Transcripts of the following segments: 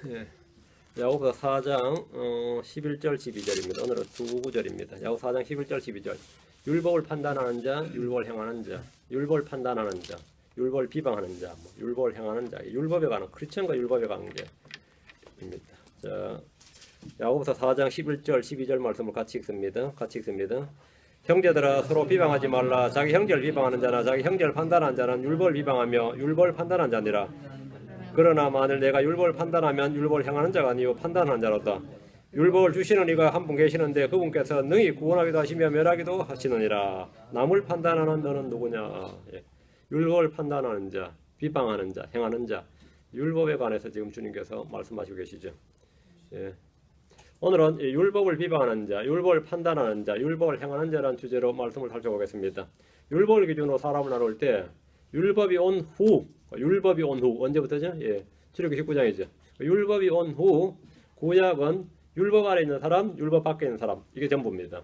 예. 야고보서 4장 11절 12절입니다. 오늘은 두 구절입니다. 야고보서 4장 11절 12절. 율법을 판단하는 자, 율법을 행하는 자, 율법을 판단하는 자, 율법을 비방하는 자, 율법을 행하는 자. 율법에 관한 크리스천과 율법의 관계입니다. 자, 야고보서 4장 11절 12절 말씀을 같이 읽습니다. 형제들아 서로 비방하지 말라. 자기 형제를 비방하는 자나 자기 형제를 판단하는 자는 율법을 비방하며 율법을 판단하는 자니라. 그러나 만일 내가 율법을 판단하면 율법을 행하는 자가 아니요 판단하는 자로다. 율법을 주시는 이가 한 분 계시는데 그분께서 능히 구원하기도 하시며 멸하기도 하시느니라. 남을 판단하는 너는 누구냐? 예. 율법을 판단하는 자, 비방하는 자, 행하는 자, 율법에 관해서 지금 주님께서 말씀하시고 계시죠. 예. 오늘은 율법을 비방하는 자, 율법을 판단하는 자, 율법을 행하는 자라는 주제로 말씀을 살펴보겠습니다. 율법을 기준으로 사람을 나눌 때 율법이 온 후 언제부터죠? 예, 출애굽기 19장이죠. 율법이 온 후 구약은 율법 아래 있는 사람, 율법 밖에 있는 사람, 이게 전부입니다.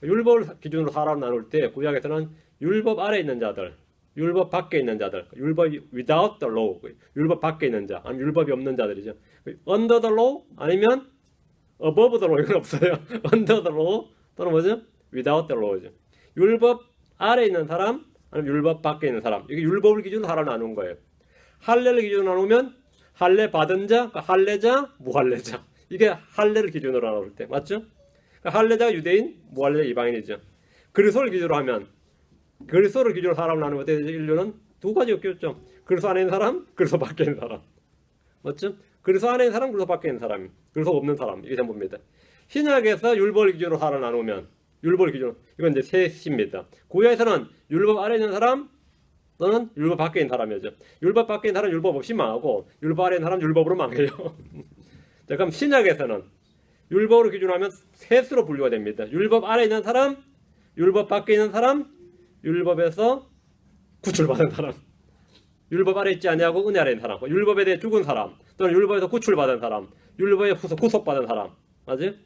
율법을 기준으로 사람을 나눌 때 구약에서는 율법 아래 있는 자들, 율법 밖에 있는 자들, 율법이 without the law, 율법 밖에 있는 자, 아니면 율법이 없는 자들이죠. under the law 아니면 above the law 이건 없어요. under the law 또는 뭐죠? without the law죠. 율법 아래 있는 사람, 아니면 율법 밖에 있는 사람. 이게 율법을 기준으로 사람을 나눈 거예요. 할례를 기준으로 나누면 할례 받은 자, 할례자, 무할례자. 이게 할례를 기준으로 나눌 때 맞죠? 할례자가 유대인, 무할례자 이방인이죠. 그리스도를 기준으로 하면 그리스도를 기준으로 사람을 나누면 어떻게 되죠? 인류는 두 가지 없겠죠. 그리스도 안에 있는 사람, 그리스도 밖에 있는 사람. 맞죠? 그리스도 안에 있는 사람, 그리스도 밖에 있는 사람. 그리스도 없는 사람. 이게 전부입니다. 신약에서 율법을 기준으로 사람을 나누면 율법을 기준으로 이건 이제 셋입니다. 구약에서는 율법 아래 있는 사람 또는 율법 밖에 있는 사람이죠. 율법 밖에 있는 사람은 율법 없이 망하고 율법 아래 있는 사람은 율법으로 망해요. 자, 그럼 신약에서는 율법으로 기준하면 셋으로 분류가 됩니다. 율법 아래 있는 사람, 율법 밖에 있는 사람, 율법에서 구출받은 사람. 율법 아래 있지 아니하고 은혜 아래 있는 사람, 율법에 대해 죽은 사람, 또는 율법에서 구출받은 사람, 율법에 구속받은 사람. 맞지?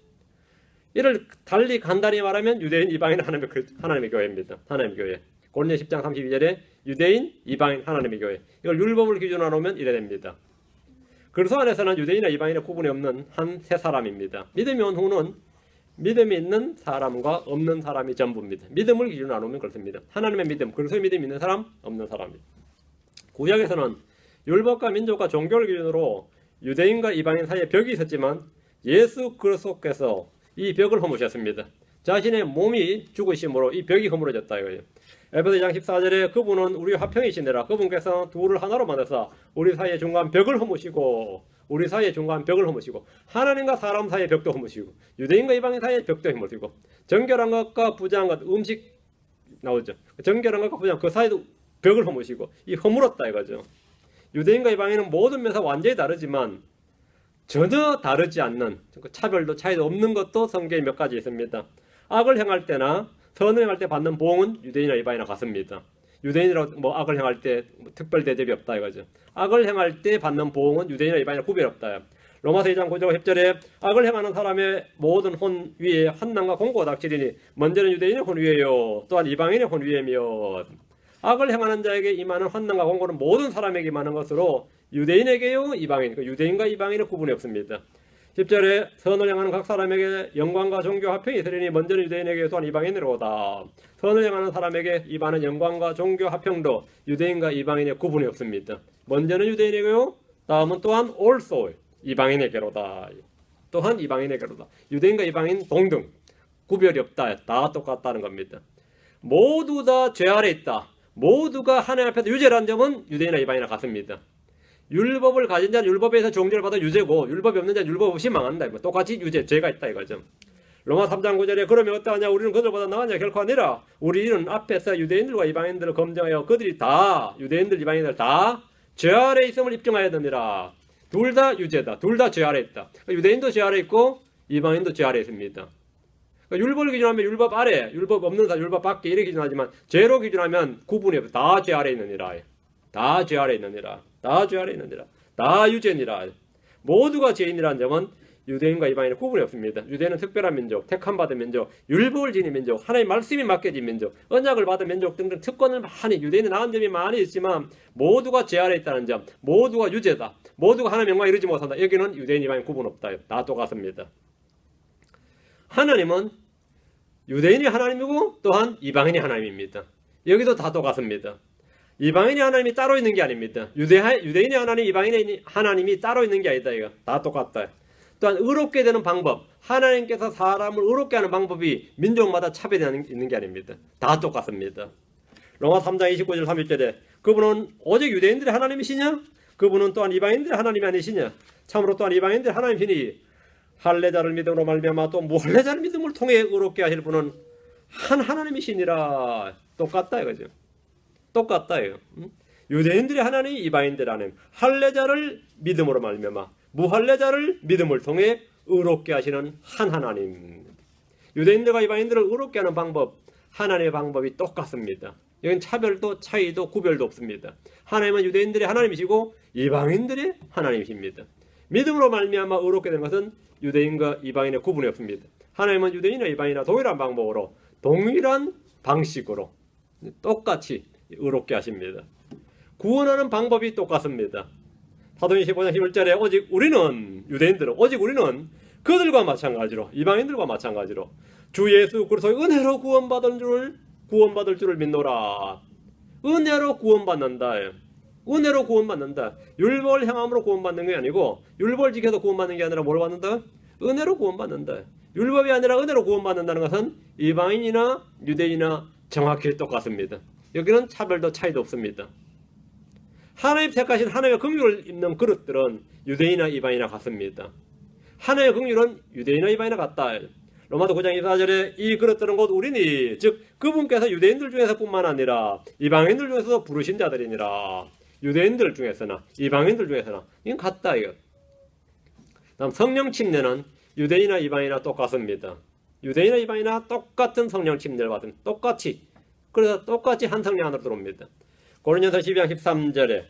이를 달리 간단히 말하면 유대인, 이방인, 하나님의 교회입니다. 하나님의 교회. 고린도 10장 32절에 유대인, 이방인, 하나님의 교회. 이걸 율법을 기준으로 놓으면 이래 됩니다. 그리스도 안에서는 유대인이나 이방인의 구분이 없는 한 세 사람입니다. 믿음이 온 후는 믿음이 있는 사람과 없는 사람이 전부입니다. 믿음을 기준으로 나누면 그렇습니다. 하나님의 믿음, 그리스도의 믿음이 있는 사람, 없는 사람입니다. 구약에서는 율법과 민족과 종교를 기준으로 유대인과 이방인 사이에 벽이 있었지만 예수 그리스도께서 이 벽을 허무셨습니다. 자신의 몸이 죽으심으로 이 벽이 허물어졌다 이거예요. 에베소 2장 14절에 그분은 우리 화평이시니라. 그분께서 둘을 하나로 만드사 우리 사이의 중간 벽을 허무시고 하나님과 사람 사이의 벽도 허무시고 유대인과 이방인 사이의 벽도 허무시고 정결한 것과 부정한 것 음식 나오죠. 정결한 것과 부정한 그 사이도 벽을 허무시고 이 허물었다 이거죠. 유대인과 이방인은 모든 면에서 완전히 다르지만 전혀 다르지 않는 차별도 차이도 없는 것도 성경에 몇 가지 있습니다. 악을 행할 때나 선을 행할 때 받는 보응은 유대인이나 이방인이나 같습니다. 유대인이라고 악을 행할 때 특별 대접이 없다 이거죠. 악을 행할 때 받는 보응은 유대인이나 이방인이나 구별이 없다. 로마서 2장 9절 10절에 악을 행하는 사람의 모든 혼 위에 환난과 공고가 닥치리니 먼저는 유대인의 혼 위에요 또한 이방인의 혼 위에며. 악을 행하는 자에게 임하는 환난과 공고는 모든 사람에게 임하는 것으로 유대인에게요 이방인, 유대인과 이방인의 구분이 없습니다. 10절에 선을 행하는 각 사람에게 영광과 종교 화평이 있으리니 먼저는 유대인에게 또한 이방인으로다. 선을 행하는 사람에게 임하는 영광과 종교 화평도 유대인과 이방인의 구분이 없습니다. 먼저는 유대인에게요, 다음은 또한 also 이방인에게로다. 또한 이방인에게로다. 유대인과 이방인 동등, 구별이 없다. 다 똑같다는 겁니다. 모두 다 죄 아래 있다. 모두가 하나님 앞에서 유죄라는 점은 유대인이나 이방인이나 같습니다. 율법을 가진 자는 율법에서 정죄를 받아 유죄고 율법이 없는 자는 율법 없이 망한다. 똑같이 죄가 있다 이거죠. 로마 3장 9절에 그러면 어떠하냐 우리는 그들보다 나으냐 결코 아니라 우리는 앞에서 유대인들과 이방인들을 검증하여 그들이 다 유대인들 이방인들 다 죄 아래 있음을 입증하였느니라. 둘 다 유죄다. 둘 다 죄 아래 있다. 유대인도 죄 아래 있고 이방인도 죄 아래 있습니다. 율법을 기준하면 율법 아래, 율법 없는 사람, 율법 밖에 이렇게 기준하지만 죄로 기준하면 구분이 없어. 다 죄 아래 있느니라. 다 죄 아래 있느니라. 다 죄 아래 있느니라. 다 유죄니라. 모두가 죄인이라는 점은 유대인과 이방인의 구분이 없습니다. 유대인은 특별한 민족, 택함받은 민족, 율법을 지닌 민족, 하나님의 말씀이 맡겨진 민족, 언약을 받은 민족 등등 특권을 많이, 유대인은 나은 점이 많이 있지만 모두가 죄 아래 있다는 점, 모두가 유죄다, 모두가 하나님의 영광에 이르지 못한다. 여기는 유대인, 이방인 구분 없다. 다 똑같습니다. 하나님은 유대인이 하나님이고 또한 이방인이 하나님입니다. 여기도 다 똑같습니다. 이방인이 하나님이 따로 있는 게 아닙니다. 유대인이 하나님, 이방인이 하나님이 따로 있는 게 아니다. 이거 다 똑같다. 또한 의롭게 되는 방법, 하나님께서 사람을 의롭게 하는 방법이 민족마다 차별이 있는 게 아닙니다. 다 똑같습니다. 로마 3장 29절 31절에 그분은 오직 유대인들의 하나님이시냐? 그분은 또한 이방인들의 하나님이 아니시냐? 참으로 또한 이방인들의 하나님이시니 할례자를 믿음으로 말미암아 또 무할례자를 믿음을 통해 의롭게 하실 분은 한 하나님이시니라. 똑같다 이거죠. 똑같다 이거. 유대인들의 하나님, 이방인들의 하나님. 할례자를 믿음으로 말미암아 무할례자를 믿음을 통해 의롭게 하시는 한 하나님. 유대인들과 이방인들을 의롭게 하는 방법, 하나님의 방법이 똑같습니다. 여기는 차별도 차이도 구별도 없습니다. 하나님은 유대인들의 하나님이시고 이방인들의 하나님이십니다. 믿음으로 말미암아 의롭게 된 것은 유대인과 이방인의 구분이 없습니다. 하나님은 유대인이나 이방인이나 동일한 방법으로 동일한 방식으로 똑같이 의롭게 하십니다. 구원하는 방법이 똑같습니다. 사도행전 15장 11절에 오직 우리는, 유대인들은 오직 우리는 그들과 마찬가지로, 이방인들과 마찬가지로 주 예수 그리스도의 은혜로 구원받을 줄을 믿노라. 은혜로 구원받는다. 은혜로 구원받는다. 율법을 행함으로 구원받는 게 아니고 율법을 지켜서 구원받는 게 아니라 뭘 받는다? 은혜로 구원받는다. 율법이 아니라 은혜로 구원받는다는 것은 이방인이나 유대인이나 정확히 똑같습니다. 여기는 차별도 차이도 없습니다. 하나님 택하신 하나님의 긍휼을 입는 그릇들은 유대인이나 이방인이나 같습니다. 하나님의 긍휼은 유대인이나 이방인이나 같다. 로마서 9장 24절에 이 그릇들은 곧 우리니 즉 그분께서 유대인들 중에서뿐만 아니라 이방인들 중에서도 부르신 자들이니라. 유대인들 중에서나 이방인들 중에서나 이건 같다 이거. 다음 성령 침례는 유대인이나 이방인이나 똑같습니다. 유대인이나 이방인이나 똑같은 성령 침례를 받은 똑같이, 그래서 똑같이 한 성령 안으로 들어옵니다. 고린도서 12장 13절에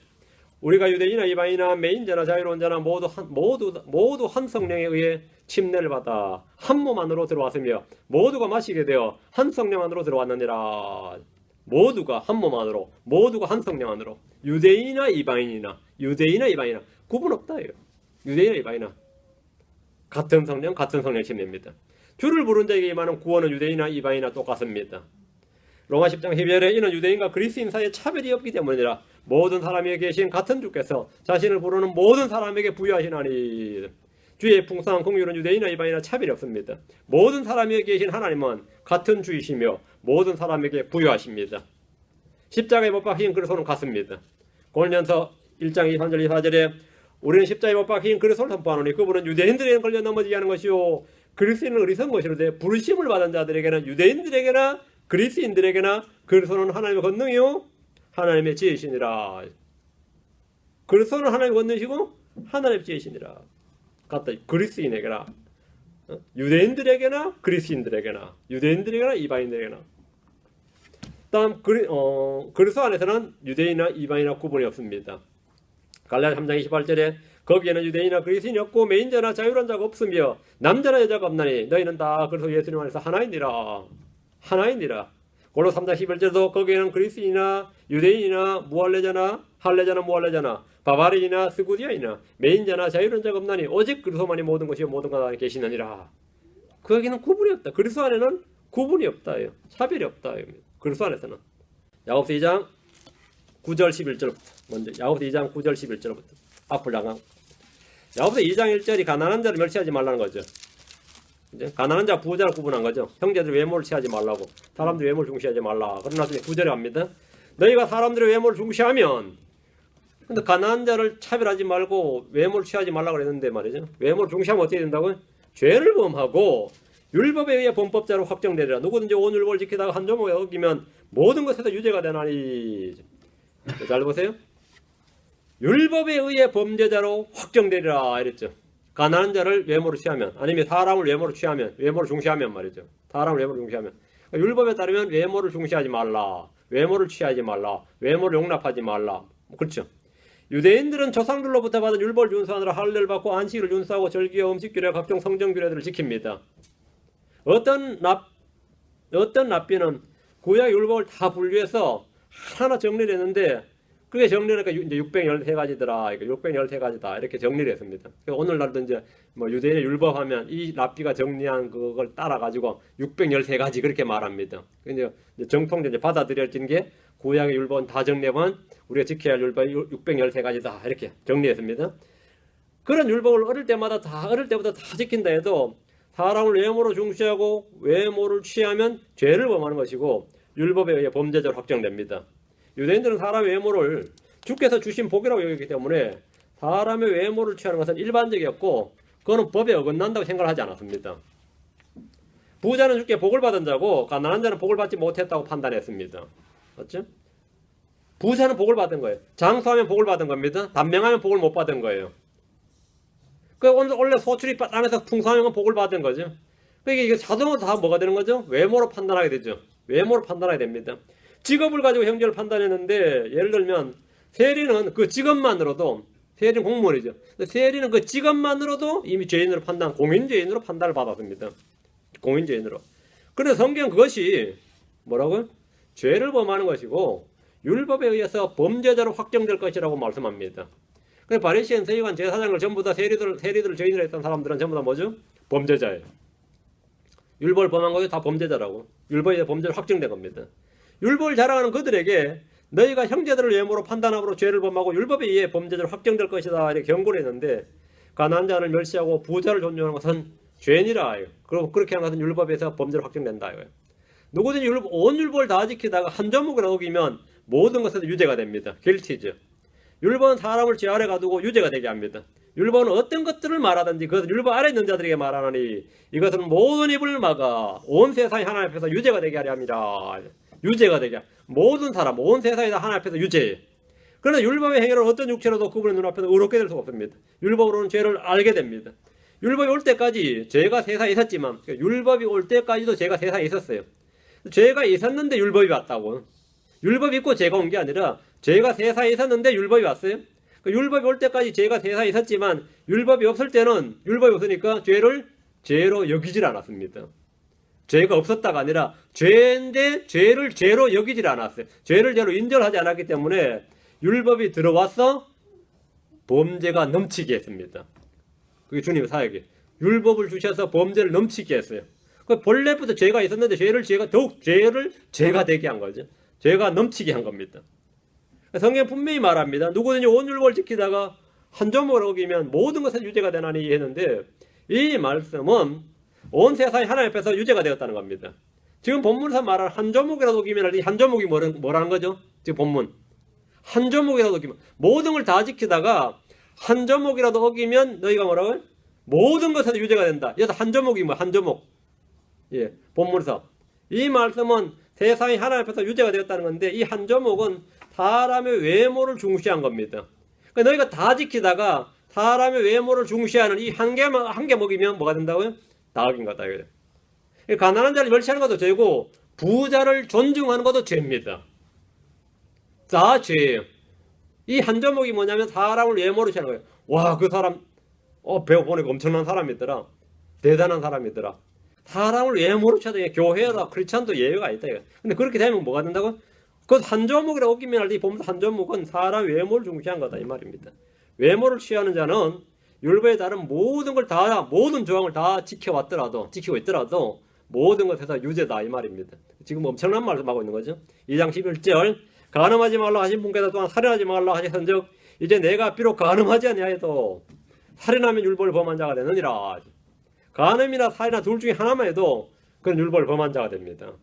우리가 유대인이나 이방인이나 매인자나 자유로운 자나 모두 한 성령에 의해 침례를 받아 한 몸 안으로 들어왔으며 모두가 마시게 되어 한 성령 안으로 들어왔느니라. 모두가 한 몸 안으로, 모두가 한 성령 안으로. 유대인이나 이방인이나 구분 없다 이거. 유대인이나 이방인이나 같은 성령 침례입니다. 주를 부른 자에게 임하는 구원은 유대인이나 이방인이나 똑같습니다. 로마 10장 12절에 이는 유대인과 그리스인 사이에 차별이 없기 때문이라. 모든 사람에게 계신 같은 주께서 자신을 부르는 모든 사람에게 부여하시나니. 주의 풍성한 긍휼은 유대인이나 이방인이나 차별이 없습니다. 모든 사람에게 계신 하나님은 같은 주이시며 모든 사람에게 부여하십니다. 십자가에 못 박힌 그리스도는 같습니다. 고린도서 1장 23절 24절에 우리는 십자가에 못 박힌 그리스도를 선포하노니 그분은 유대인들에게는 걸려 넘어지게 하는 것이요 그리스인은 어리석은 것이로되 부르심을 받은 자들에게는 유대인들에게나 그리스인들에게나 그리스도는 하나님의 권능이요 하나님의 지혜시니라. 그리스도는 하나님의 권능이시고 하나님의 지혜시니라. 같다. 그리스인에게나 유대인들에게나 그리스인들에게나 유대인들에게나 이방인들에게나. 다음 그리스도 안에서는 유대인이나 이방인이나 구분이 없습니다. 갈라디아 3장 28절에 거기에는 유대인이나 그리스인이 없고 매인자나 자유로운 자가 없으며 남자나 여자가 없나니 너희는 다 그리스도 예수님 안에서 하나이니라. 골로 3장 11절도 거기에는 그리스인이나 유대인이나 무할례자나 할례자나 무할례자나 바바리나 스구디아이나 매인자나 자유로운 자가 없나니 오직 그리스도만이 모든 것이요 모든 것 안에 계시느니라. 거기는 구분이 없다. 그리스도 안에는 구분이 없다. 차별이 없다. 그리스도 안에서는. 야고보서 2장 9절 11절부터 먼저 야고보서 2장 9절 11절부터 앞을 나가. 야고보서 2장 1절이 가난한 자를 멸시하지 말라는 거죠. 이제 가난한 자 부자를 구분한 거죠. 형제들 외모를 취하지 말라고. 사람들 외모를 중시하지 말라. 그러나 9절에 갑니다. 너희가 사람들의 외모를 중시하면, 근데 가난한 자를 차별하지 말고 외모를 취하지 말라고 그랬는데 말이죠. 외모를 중시하면 어떻게 된다고요? 죄를 범하고 율법에 의해 범법자로 확정되리라. 누구든지 온 율법을 지키다가 한 조목에 어기면 모든 것에서 유죄가 되나니. 잘 보세요. 율법에 의해 범죄자로 확정되리라 이랬죠. 가난한 자를 외모로 취하면, 아니면 사람을 외모로 취하면, 외모를 중시하면 말이죠. 사람을 외모로 중시하면. 그러니까 율법에 따르면 외모를 중시하지 말라. 외모를 취하지 말라. 외모를 용납하지 말라. 그렇죠. 유대인들은 조상들로부터 받은 율법을 준수하느라 할례를 받고 안식일을 준수하고 절기와 음식규례 각종 성정규례들을 지킵니다. 어떤 랍비는 구약 율법을 다 분류해서 하나 정리를 했는데 그게 정리하니까 이제 613가지더라. 613가지다. 이렇게 정리를 했습니다. 오늘날도 이제 뭐 유대인의 율법 하면 이 랍비가 정리한 그걸 따라가지고 613가지 그렇게 말합니다. 이제 정통적으로 이제 받아들여진 게 구약의 율법은 다 정리하면 우리가 지켜야 할 율법이 613가지다. 이렇게 정리했습니다. 그런 율법을 어릴 때부터 다 지킨다 해도 사람을 외모로 중시하고 외모를 취하면 죄를 범하는 것이고 율법에 의해 범죄자로 확정됩니다. 유대인들은 사람의 외모를 주께서 주신 복이라고 여기기 때문에 사람의 외모를 취하는 것은 일반적이었고 그거는 법에 어긋난다고 생각을 하지 않았습니다. 부자는 주께 복을 받은 자고 가난한 자는 복을 받지 못했다고 판단했습니다. 맞죠? 부자는 복을 받은 거예요. 장수하면 복을 받은 겁니다. 단명하면 복을 못 받은 거예요. 원래 소출이 땅에서 풍성하면 복을 받은 거죠. 그러니까 이게 자동으로 다 뭐가 되는 거죠? 외모로 판단하게 되죠. 외모로 판단하게 됩니다. 직업을 가지고 형제를 판단했는데 예를 들면 세리는 그 직업만으로도 세리는 공무원이죠. 세리는 그 직업만으로도 이미 죄인으로 공인죄인으로 판단을 받았습니다. 공인죄인으로. 그런데 성경은 그것이 뭐라고요? 죄를 범하는 것이고 율법에 의해서 범죄자로 확정될 것이라고 말씀합니다. 그래서 바리새인 서기관 제사장을 전부 다 세리들을 죄인으로 했던 사람들은 전부 다 뭐죠? 범죄자예요. 율법을 범한 것이 다 범죄자라고. 율법에 의해 범죄로 확정된 겁니다. 율법을 자랑하는 그들에게 너희가 형제들을 외모로 판단함으로 죄를 범하고 율법에 의해 범죄자로 확정될 것이다 이렇게 경고를 했는데 가난한 자를 멸시하고 부자를 존중하는 것은 죄니라. 그리고 그렇게 하는 것은 율법에서 범죄로 확정된다. 누구든지 온 율법을 다 지키다가 한 조목을 어기면 모든 것에서 유죄가 됩니다. guilty죠. 율법은 사람을 죄 아래 가두고 유죄가 되게 합니다. 율법은 어떤 것들을 말하든지 그것은 율법 아래 있는 자들에게 말하노니 이것은 모든 입을 막아 온 세상이 하나님 앞에서 유죄가 되게 하려 합니다. 유죄가 되게 모든 사람 온 세상이 다 하나님 앞에서 유죄예요. 그러나 율법의 행위를 어떤 육체로도 그분의 눈앞에서 의롭게 될 수가 없습니다. 율법으로는 죄를 알게 됩니다. 율법이 올 때까지 죄가 세상에 있었지만 율법이 올 때까지도 죄가 세상에 있었어요. 죄가 있었는데 율법이 왔다고. 율법이 있고 죄가 온 게 아니라 죄가 세상에 있었는데 율법이 왔어요. 율법이 올 때까지 죄가 세상에 있었지만 율법이 없을 때는 율법이 없으니까 죄를 죄로 여기질 않았습니다. 죄가 없었다가 아니라 죄인데 죄를 죄로 여기질 않았어요. 죄를 죄로 인정하지 않았기 때문에 율법이 들어와서 범죄가 넘치게 했습니다. 그게 주님의 사역이에요. 율법을 주셔서 범죄를 넘치게 했어요. 본래부터 죄가 있었는데 더욱 죄를 죄가 되게 한 거죠. 죄가 넘치게 한 겁니다. 성경은 분명히 말합니다. 누구든지 온 율법을 지키다가 한 조목을 어기면 모든 것은 유죄가 되나니 했는데 이 말씀은 온 세상이 하나님 앞에서 유죄가 되었다는 겁니다. 지금 본문에서 말하는 한 조목이라도 어기면 이 한 조목이 뭐라는 거죠? 지금 본문 한 조목이라도 어기면 모든 걸 다 지키다가 한 조목이라도 어기면 너희가 뭐라고요? 모든 것에서 유죄가 된다. 여기서 한 조목이 한 조목. 예, 본문에서 이 말씀은 세상이 하나님 앞에서 유죄가 되었다는 건데 이 한 조목은 사람의 외모를 중시한 겁니다. 그러니까 너희가 다 지키다가 사람의 외모를 중시하는 이 한 개 먹이면 뭐가 된다고요? 다 어긴 거다. 가난한 자를 멸시하는 것도 죄고 부자를 존중하는 것도 죄입니다. 다 죄예요. 이 한 조목이 뭐냐면 사람을 외모로 취하는 거예요. 와, 그 사람 배워 보니까 엄청난 사람이더라. 대단한 사람이더라. 사람을 외모로 취하다. 교회라 크리스찬도 예외가 있다. 근데 그렇게 되면 뭐가 된다고? 그 한 조목이라고 어기면 할 때 보면 한 조목은 사람 외모를 중시한 거다 이 말입니다. 외모를 취하는 자는 율법에 따른 모든 조항을 다 지키고 있더라도 모든 것에서 유죄다 이 말입니다. 지금 엄청난 말씀하고 있는 거죠. 2장 11절 간음하지 말라 하신 분께서 또한 살인하지 말라 하셨은즉 이제 내가 비록 간음하지 아니하여도 살인하면 율법을 범한 자가 되느니라. 간음이나 살인이나 둘 중에 하나만 해도 그런 율법을 범한 자가 됩니다.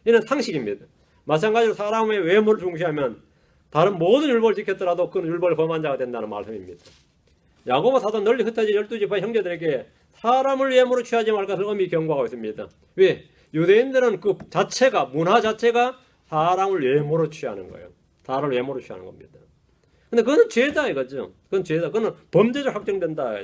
이는 상식입니다. 마찬가지로 사람의 외모를 중시하면 다른 모든 율법을 지켰더라도 그런 율법을 범한 자가 된다는 말씀입니다. 야고보 사도는 널리 흩어진 12지파 형제들에게 사람을 외모로 취하지 말 것을 엄히 경고하고 있습니다. 왜? 유대인들은 그 자체가 문화 자체가 사람을 외모로 취하는 거예요. 사람을 외모로 취하는 겁니다. 근데 그건 죄다 이거죠. 그건 죄다. 그건 범죄적 확정된다.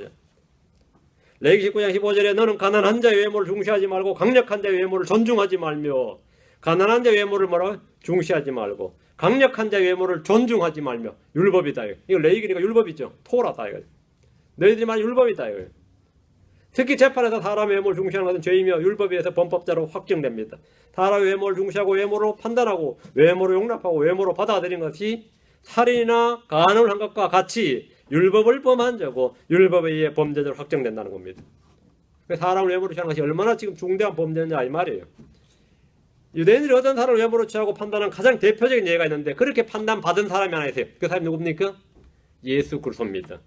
레위기 19장 15절에 너는 가난한 자의 외모를 중시하지 말고 강력한 자의 외모를 존중하지 말며 가난한 자 외모를 뭐라고? 중시하지 말고 강력한 자 외모를 존중하지 말며 율법이다. 이거 레이기니까 율법이죠. 토라다 이거. 너희들이 말 율법이다 이거. 특히 재판에서 사람 외모를 중시하는 것은 죄이며 율법에 의해서 범법자로 확정됩니다. 사람 외모를 중시하고 외모로 판단하고 외모로 용납하고 외모로 받아들인 것이 살인이나 간음을 한 것과 같이 율법을 범한 자고 율법에 의해 범죄자로 확정된다는 겁니다. 사람을 외모로 취하는 것이 얼마나 지금 중대한 범죄냐 이 말이에요. 유대인들이 어떤 사람을 외모로 취하고 판단한 가장 대표적인 예가 있는데 그렇게 판단받은 사람이 하나 있어요. 그 사람이 누굽니까? 예수 그리스도입니다.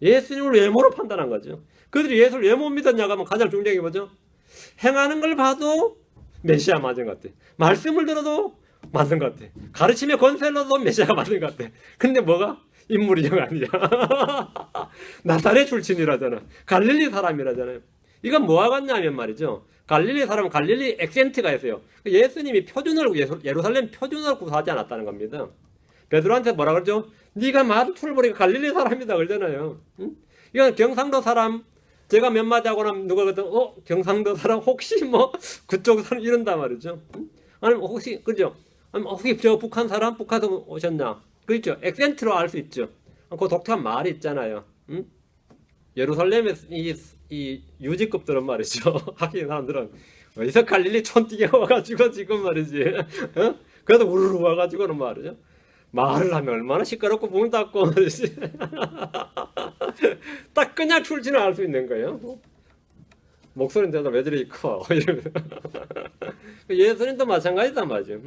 예수님을 외모로 판단한 거죠. 그들이 예수를 외모 믿었냐고 하면 가장 중요한 게 뭐죠? 행하는 걸 봐도 메시아 맞은 것 같아. 말씀을 들어도 맞는 것 같아. 가르침의 권세를 넣어도 메시아가 맞는 것 같아. 근데 뭐가? 인물이냐 아니냐. 나사렛 출신이라잖아. 갈릴리 사람이라잖아요. 이건 뭐와 같냐면 말이죠. 갈릴리 사람은 갈릴리 액센트가 있어요. 예수님이 표준을 예루살렘 표준을 구사하지 않았다는 겁니다. 베드로한테 뭐라 그러죠? 네가 말을 풀어보니까 갈릴리 사람이다 그러잖아요. 응? 이건 경상도 사람 제가 몇 마디 하고 나면 누가 그러든 경상도 사람 혹시 뭐 그쪽 사람 이런단 말이죠. 응? 아니면 혹시 그죠? 아니면 혹시 저 북한 사람 북한에서 오셨냐? 그렇죠. 액센트로 알 수 있죠. 그 독특한 말이 있잖아요. 응? 예루살렘에 이 유지급들은 말이죠. 하긴 사람들은 어디서 갈릴리 촌띠게 와가지고 지금 말이지. 그래도 우르르 와가지고는 말이죠. 말을 하면 얼마나 시끄럽고 문 닫고 말이지. 딱 그냥 출신을 알 수 있는 거예요. 목소리는 대도 왜 저리 커? 예수님도 마찬가지단 말이죠.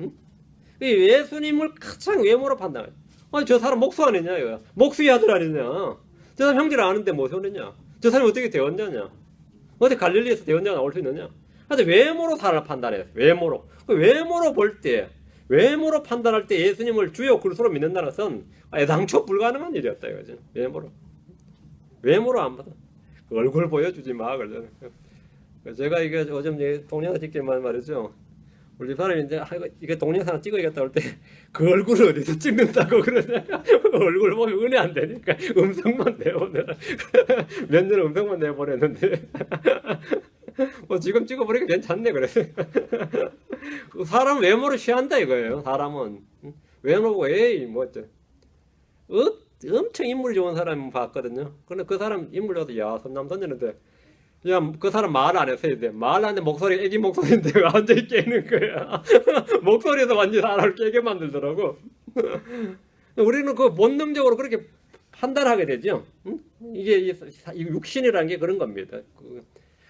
예수님을 가장 외모로 판단해요. 저 사람 목수 아니냐 이거야. 목수의 아들 아니냐. 저 사람 형제를 아는데 뭐 세웠느냐. 저 사람이 어떻게 대원자냐. 어떻게 갈릴리에서 대원자가 나올 수 있느냐. 하여튼 외모로 사람을 판단해요. 외모로. 외모로 볼 때 외모로 판단할 때 예수님을 주요 그리스도로 믿는다는 것은 애당초 불가능한 일이었다 이거죠. 외모로 안 받아. 얼굴 보여주지 마 그러잖아요. 제가 이게 요즘 동영상 찍기만 말이죠. 우리 사람이 이제 이게 동영상 하나 찍어야겠다 할 때 그 얼굴을 어디서 찍는다고 그러냐. 얼굴 보면 은혜 안 되니까 음성만 내보내. 몇 년 음성만 내보냈는데 뭐 지금 찍어버리니까 괜찮네 그래서. 사람 외모를 취한다 이거예요. 사람은 외모 보고 에이 뭐 어째 엄청 인물이 좋은 사람 봤거든요. 근데 그 사람 인물 좋아서 야 선남 던지는데 야 그 사람 말 안 했어야 돼. 말 안 해 목소리 애기 목소리인데 완전히 깨는 거야. 목소리에서 완전히 사람을 깨게 만들더라고. 우리는 그 본능적으로 그렇게 판단하게 되죠. 이게 육신이라는 게 그런 겁니다.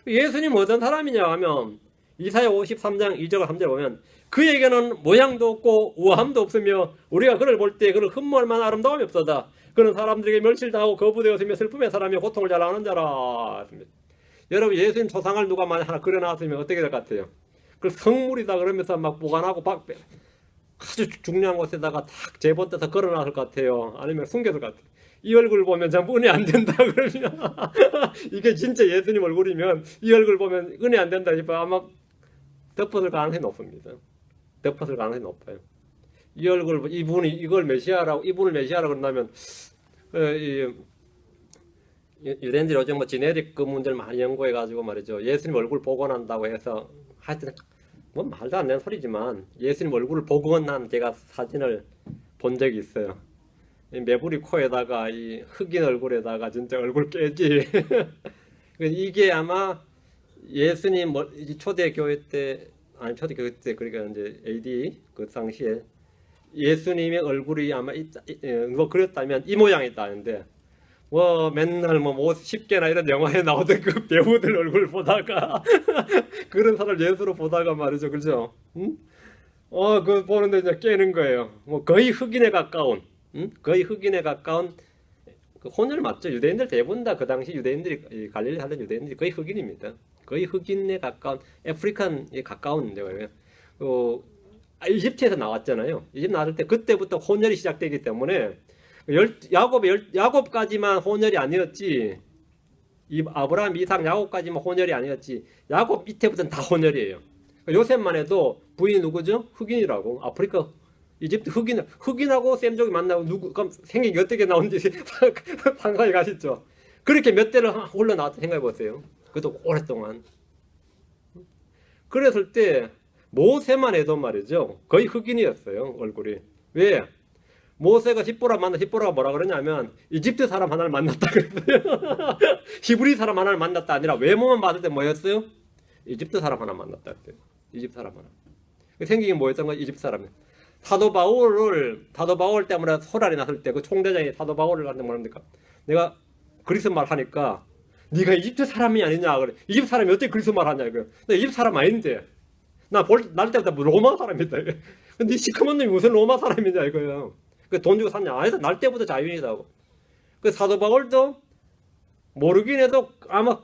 예수님 어떤 사람이냐 하면 이사야 53장 2절 3절 보면 그에게는 모양도 없고 우아함도 없으며 우리가 그를 볼 때 그를 흠모할 만한 아름다움이 없어다. 그는 사람들에게 멸실당하고 거부되었으며 슬픔의 사람이 고통을 잘 아는 자라. 여러분 예수님 초상을 누가 만약 하나 그려놨으면 어떻게 될 것 같아요? 그 성물이다 그러면서 막 보관하고 아주 중요한 곳에다가 탁 제본 떼서 걸어놨을 것 같아요. 아니면 숨겼을 것 같아요. 이 얼굴 보면 전부 은혜 안 된다 그러면 이게 진짜 예수님 얼굴이면 이 얼굴 보면 은혜 안 된다 싶어 아마 덮었을 가능성이 높습니다. 덮었을 가능성이 높아요. 이 얼굴 이분이 이분을 메시아라고 그런다면 유대인들이 요즘 뭐 지네릭 그 문제를 많이 연구해 가지고 말이죠. 예수님 얼굴 복원한다고 해서 하여튼 뭐 말도 안 되는 소리지만 예수님 얼굴을 복원한 제가 사진을 본 적이 있어요. 매부리 코에다가 이 흑인 얼굴에다가 진짜 얼굴 깨지. 이게 아마 예수님 초대교회 때 초대교회 때 그러니까 이제 AD 그 당시에 예수님의 얼굴이 아마 뭐 그랬다면 이 모양이었다는데 맨날 뭐 10개나 이런 영화에 나오던 그 배우들 얼굴 보다가 그런 사람 예수로 보다가 말이죠, 그죠? 응? 그 보는데 이제 깨는 거예요. 뭐 거의 흑인에 가까운, 거의 흑인에 가까운 그 혼혈 맞죠? 유대인들 대부분 다 그 당시 유대인들이 갈릴리 살던 유대인들이 거의 흑인입니다. 거의 흑인에 가까운 아프리칸에 가까운 데고요. 이집트에서 나왔잖아요. 이집트 나왔을 때 그때부터 혼혈이 시작되기 때문에 야곱까지만 혼혈이 아니었지. 아브라함, 이삭, 야곱까지만 혼혈이 아니었지. 야곱 밑에부터는 다 혼혈이에요. 요셉만 해도 부인이 누구죠? 흑인이라고. 아프리카, 이집트 흑인하고 셈족이 만나고 그럼 생긴 게 어떻게 나온지 상상이 가시죠. 그렇게 몇 대를 흘러나왔다 생각해 보세요. 그것도 오랫동안. 그랬을 때 모세만 해도 말이죠. 거의 흑인이었어요. 얼굴이. 왜? 모세가 히브라가 뭐라 그러냐면 이집트 사람 하나를 만났다 그랬어요. 히브리 사람 하나를 만났다 아니라 외모만 봤을 때 뭐였어요? 이집트 사람 하나 만났다 그랬어요. 이집트 사람 하나. 생기긴 뭐였던 거? 이집트 사람이. 사도 바울 때문에 소란이 났을 때 그 총대장이 사도 바울을 한테 뭐랍니까? 내가 그리스 말 하니까 네가 이집트 사람이 아니냐 그래. 이집트 사람이 어떻게 그리스 말 하냐 이거. 나 이집트 사람 아닌데. 날 때부터 로마 사람이다. 근데 시커먼 놈이 무슨 로마 사람이냐 이거예요. 그 돈 주고 샀냐? 아니다. 날 때부터 자유인이다고. 그 사도 바울도 모르긴 해도 아마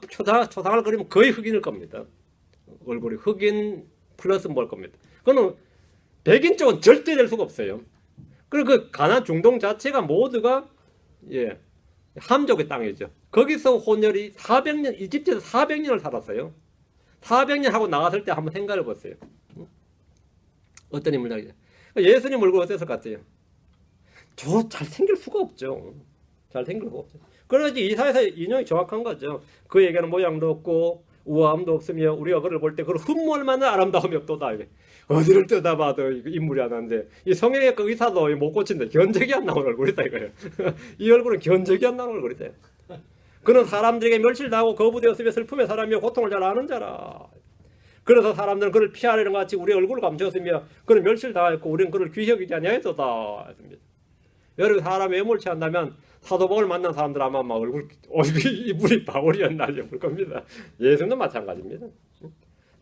초상을 그리면 거의 흑인일 겁니다. 얼굴이 흑인 플러스 뭘 겁니다. 그거는 백인 쪽은 절대 될 수가 없어요. 그리고 그 가나안 중동 자체가 모두가 함족의 땅이죠. 거기서 혼혈이 400년, 이집트에서 400년을 살았어요. 400년 하고 나갔을 때 한번 생각해 보세요. 어떤 인물이냐. 예수님 얼굴 어땠을 것 같아요? 저 잘생길 수가 없죠. 잘생길 수가 없죠. 그러지 이사야서 인용이 정확한 거죠. 그에게는 모양도 없고 우아함도 없으며 우리가 그를 볼 때 그를 흠모할 만한 아름다움이 없도다. 어디를 뜯어봐도 인물이 안 하는데 이 성형외과 의사도 못 고친데 견적이 안 나오는 얼굴이다 이거예요. 이 얼굴은 견적이 안 나오는 얼굴이다. 그는 사람들에게 멸실당하고 거부되었으며 슬픔의 사람이요 고통을 잘 아는 자라. 그래서 사람들은 그를 피하려는 것 같이 우리의 얼굴을 감추었으며 그는 멸실당하였고 우리는 그를 귀히 여기지 아니하였도다 했습니다. 여러분 사람 외모를 취한다면 사도 바울 만난 사람들 아마 막 이분이 바울이었나 싶을 겁니다. 예수도 마찬가지입니다.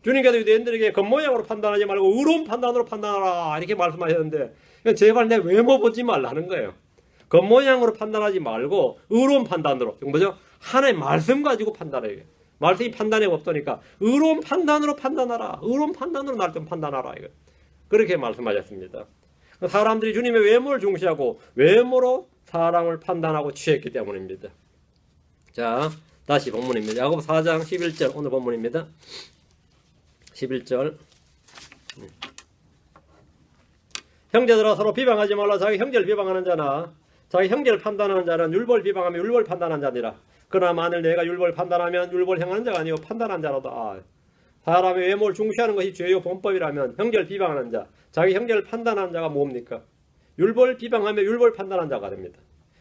주님께서 유대인들에게 겉모양으로 판단하지 말고 의로운 판단으로 판단하라 이렇게 말씀하셨는데 제발 내 외모 보지 말라는 거예요. 겉모양으로 판단하지 말고 의로운 판단으로 뭐죠? 하나의 말씀 가지고 판단해요. 말씀이 판단이 없으니까 의로운 판단으로 판단하라. 의로운 판단으로 날 좀 판단하라. 이거. 그렇게 말씀하셨습니다. 사람들이 주님의 외모를 중시하고 외모로 사람을 판단하고 취했기 때문입니다. 자, 다시 본문입니다. 야고보 4장 11절 오늘 본문입니다. 11절 형제들아 서로 비방하지 말라. 자기 형제를 비방하는 자나 자기 형제를 판단하는 자는 율법을 비방하며 율법을 판단하는 자니라. 그러나 만일 내가 율법을 판단하면 율법을 행하는 자가 아니요 판단하는 자로다. 사람의 외모를 중시하는 것이 죄요 본법이라면 형제를 비방하는 자 자기 형제를 판단하는 자가 뭡니까? 율법을 비방하며 율법을 판단하는 자가 됩니다.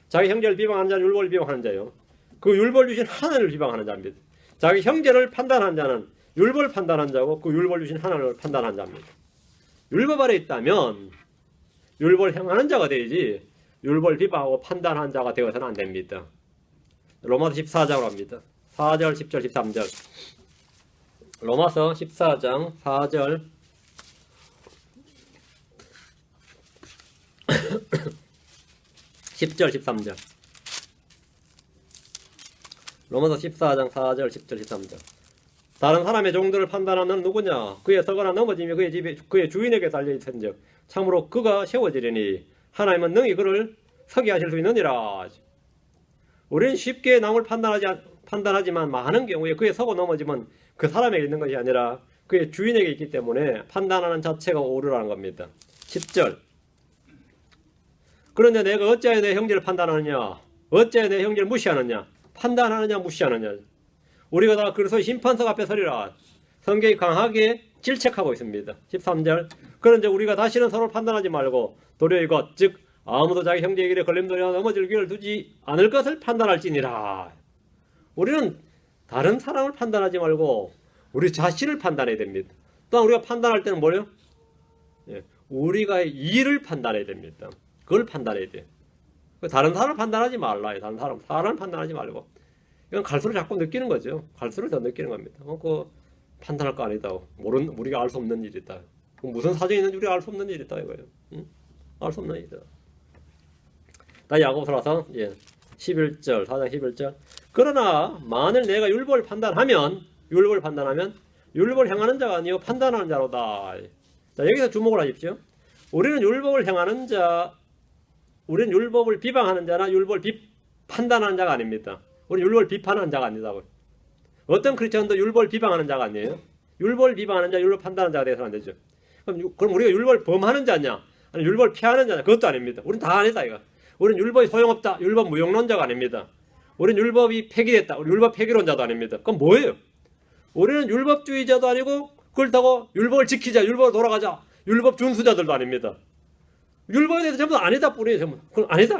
자기 형제를 비방하는 자는 율법을 비방하는 자요. 그 율법을 주신 하나님을 비방하는 자입니다. 자기 형제를 판단하는 자는 율법을 판단하는 자고 그 율법을 주신 하나님을 판단하는 자입니다. 율법 아래 있다면 율법을 행하는 자가 되지 율법을 비방하고 판단하는 자가 되어서는 안 됩니다. 로마서 14장으로 합니다. 4절, 10절, 13절. 로마서 14장 4절 10절 13절. 로마서 14장 4절 10절 13절. 다른 사람의 종들을 판단하는 누구냐? 그의 서거나 넘어지며 그의 집에 그의 주인에게 달려있은즉 참으로 그가 세워지리니 하나님은 능히 그를 서게 하실 수 있느니라. 우리는 쉽게 남을 판단하지만 많은 경우에 그의 서고 넘어지면 그 사람에게 있는 것이 아니라 그의 주인에게 있기 때문에 판단하는 자체가 오류라는 겁니다. 10절. 그런데 내가 어찌하여 내 형제를 판단하느냐? 어찌하여 내 형제를 무시하느냐? 판단하느냐 무시하느냐? 우리가 다 그래서 심판석 앞에 서리라. 성경이 강하게 질책하고 있습니다. 13절. 그런데 우리가 다시는 서로 판단하지 말고 도리어 이것 즉 아무도 자기 형제의 길에 걸림돌이나 넘어질 기회를 두지 않을 것을 판단할지니라. 우리는 다른 사람을 판단하지 말고 우리 자신을 판단해야 됩니다. 또한 우리가 판단할 때는 뭐예요? 우리가 일을 판단해야 됩니다. 그걸 판단해야 돼. 다른 사람을 판단하지 말라. 다른 사람을 판단하지 말고. 이건 갈수록 자꾸 느끼는 거죠. 갈수록 더 느끼는 겁니다. 그 판단할 거 아니다. 우리가 알 수 없는 일이다. 무슨 사정이 있는지 우리가 알 수 없는 일이다 이거예요. 응? 알 수 없는 일이다. 다시 야고보서라서 11절 4장 11절. 그러나 만일 내가 율법을 판단하면 율법을 행하는 자가 아니요 판단하는 자로다. 자, 여기서 주목을 하십시오. 우리는 율법을 행하는 자, 우리는 율법을 비방하는 자나 율법을 판단하는 자가 아닙니다. 우리는 율법을 비판하는 자가 아니다고요. 어떤 크리스천도 율법을 비방하는 자가 아니에요. 율법을 비방하는 자, 율법 판단하는 자가 되어서는 안 되죠. 그럼 우리가 율법을 범하는 자냐, 아니 율법을 피하는 자냐, 그것도 아닙니다. 우리는 다 아니다 이거. 우리는 율법이 소용없다, 율법 무용론자가 아닙니다. 우리는 율법이 폐기됐다, 우리 율법 폐기론자도 아닙니다. 그럼 뭐예요? 우리는 율법주의자도 아니고 그렇다고 율법을 지키자, 율법을 돌아가자, 율법 준수자들도 아닙니다. 율법에 대해서 전부 다 아니다 뿐이에요. 전부. 그건 아니다.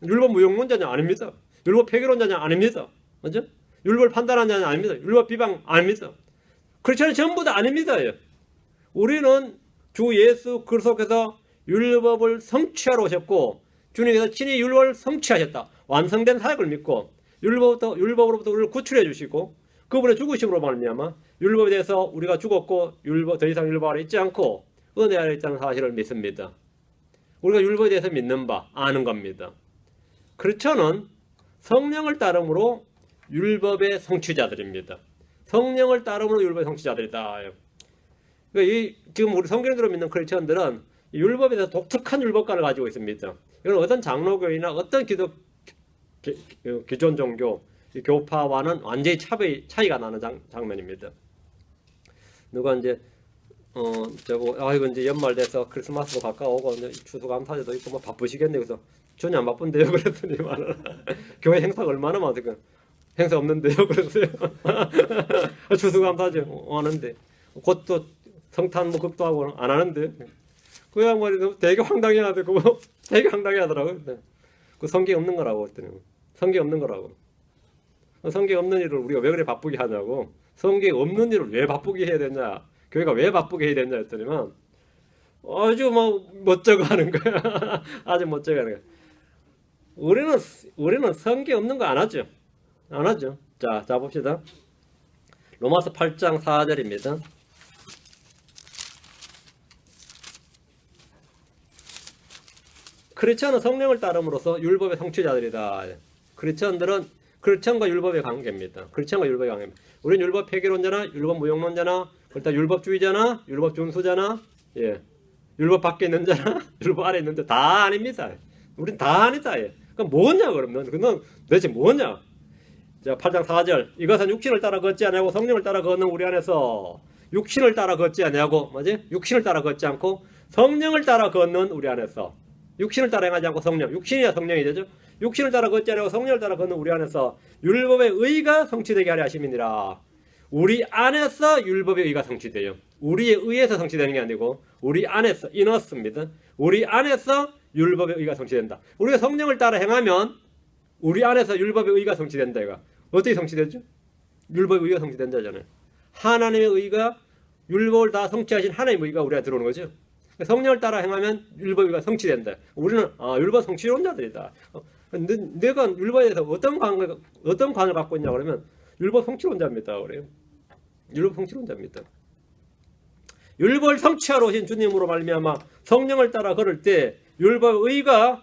율법 무용론자냐 아닙니다. 율법 폐기론자냐 아닙니다. 맞죠? 율법을 판단하는 자냐 아닙니다. 율법 비방 아닙니다. 크리스천은 전부 다 아닙니다. 우리는 주 예수 그리스도께서 율법을 성취하러 오셨고 주님께서 친히 율법을 성취하셨다. 완성된 사역을 믿고 율법으로부터 우리를 구출해 주시고 그분의 죽으심으로 말미암아 율법에 대해서 우리가 죽었고 더 이상 율법 아래 있지 않고 은혜 아래 있다는 사실을 믿습니다. 우리가 율법에 대해서 믿는 바 아는 겁니다. 크리스천은 성령을 따름으로 율법의 성취자들입니다. 성령을 따름으로 율법의 성취자들이다. 그러니까 지금 우리 성경대로 믿는 크리스천들은 율법에 대해서 독특한 율법관을 가지고 있습니다. 이건 어떤 장로교이나 어떤 기존 종교 교파와는 완전히 차이가 나는 장면입니다. 누가 이제 이거 이제 연말 돼서 크리스마스도 가까워오고 이제 추수감사제도 있고 뭐 바쁘시겠네. 그래서 전혀 안 바쁜데요. 그랬더니 교회 행사가 얼마나 많으니까 행사 없는데요. 그랬어요. 추수감사제 하는데 곧 또 성탄 뭐 극도하고 안 하는데 그 양반이 되게 황당해하더라고. 되게 황당해하더라고요. 그 성경 없는 거라고 했더니 성경 없는 거라고. 성경 없는 일을 우리가 왜 그래 바쁘게 하냐고. 성경 없는 일을 왜 바쁘게 해야 되냐. 교회가 왜 바쁘게 해야 되냐 했더니만 아주 뭐 멋쩍어 하는 거야. 아주 멋쩍어 하는 거야. 우리는 성경 없는 거 안 하죠. 안 하죠. 자 봅시다. 로마서 8장 4절입니다. 크리스천은 성령을 따름으로써 율법의 성취자들이다. 크리스천과 율법의 관계입니다. 크리스천과 율법의 관계입니다. 우리는 율법 폐기론자나 율법 무용론자나 그렇다 율법주의자나 율법 준수자나 율법 밖에 있는 자나 율법 아래 있는 자 다 아닙니다. 우린 다 아니다. 그럼 뭐냐 그러면 그건 도대체 뭐냐? 자 8장 4절 이것은 육신을 따라 걷지 아니하고 성령을 따라 걷는 우리 안에서 육신을 따라 걷지 아니하고 뭐지? 육신을 따라 걷지 않고 성령을 따라 걷는 우리 안에서 육신을 따라 행하지 않고 성령 육신이야 성령이 되죠. 육신을 따라 걷지 아니하고 성령을 따라 걷는 우리 안에서 율법의 의가 성취되게 하려 하심이니라. 우리 안에서 율법의 의가 성취돼요. 우리에 의해서 성취되는 게 아니고 우리 안에서 이너스입니다. 우리 안에서 율법의 의가 성취된다. 우리가 성령을 따라 행하면 우리 안에서 율법의 의가 성취된다. 이거 어떻게 성취되죠? 율법의 의가 성취된다잖아요. 하나님의 의가 율법을 다 성취하신 하나님의 의가 우리가 들어오는 거죠. 성령을 따라 행하면 율법의 의가 성취된다. 우리는 율법 성취론자들이다. 내가 율법에 대해서 어떤 관을 갖고 있냐 그러면 율법 성취론자입니다. 그래요. 율법 성취론자입니다. 율법을 성취하러 오신 주님으로 말미암아 성령을 따라 걸을 때 율법의 의가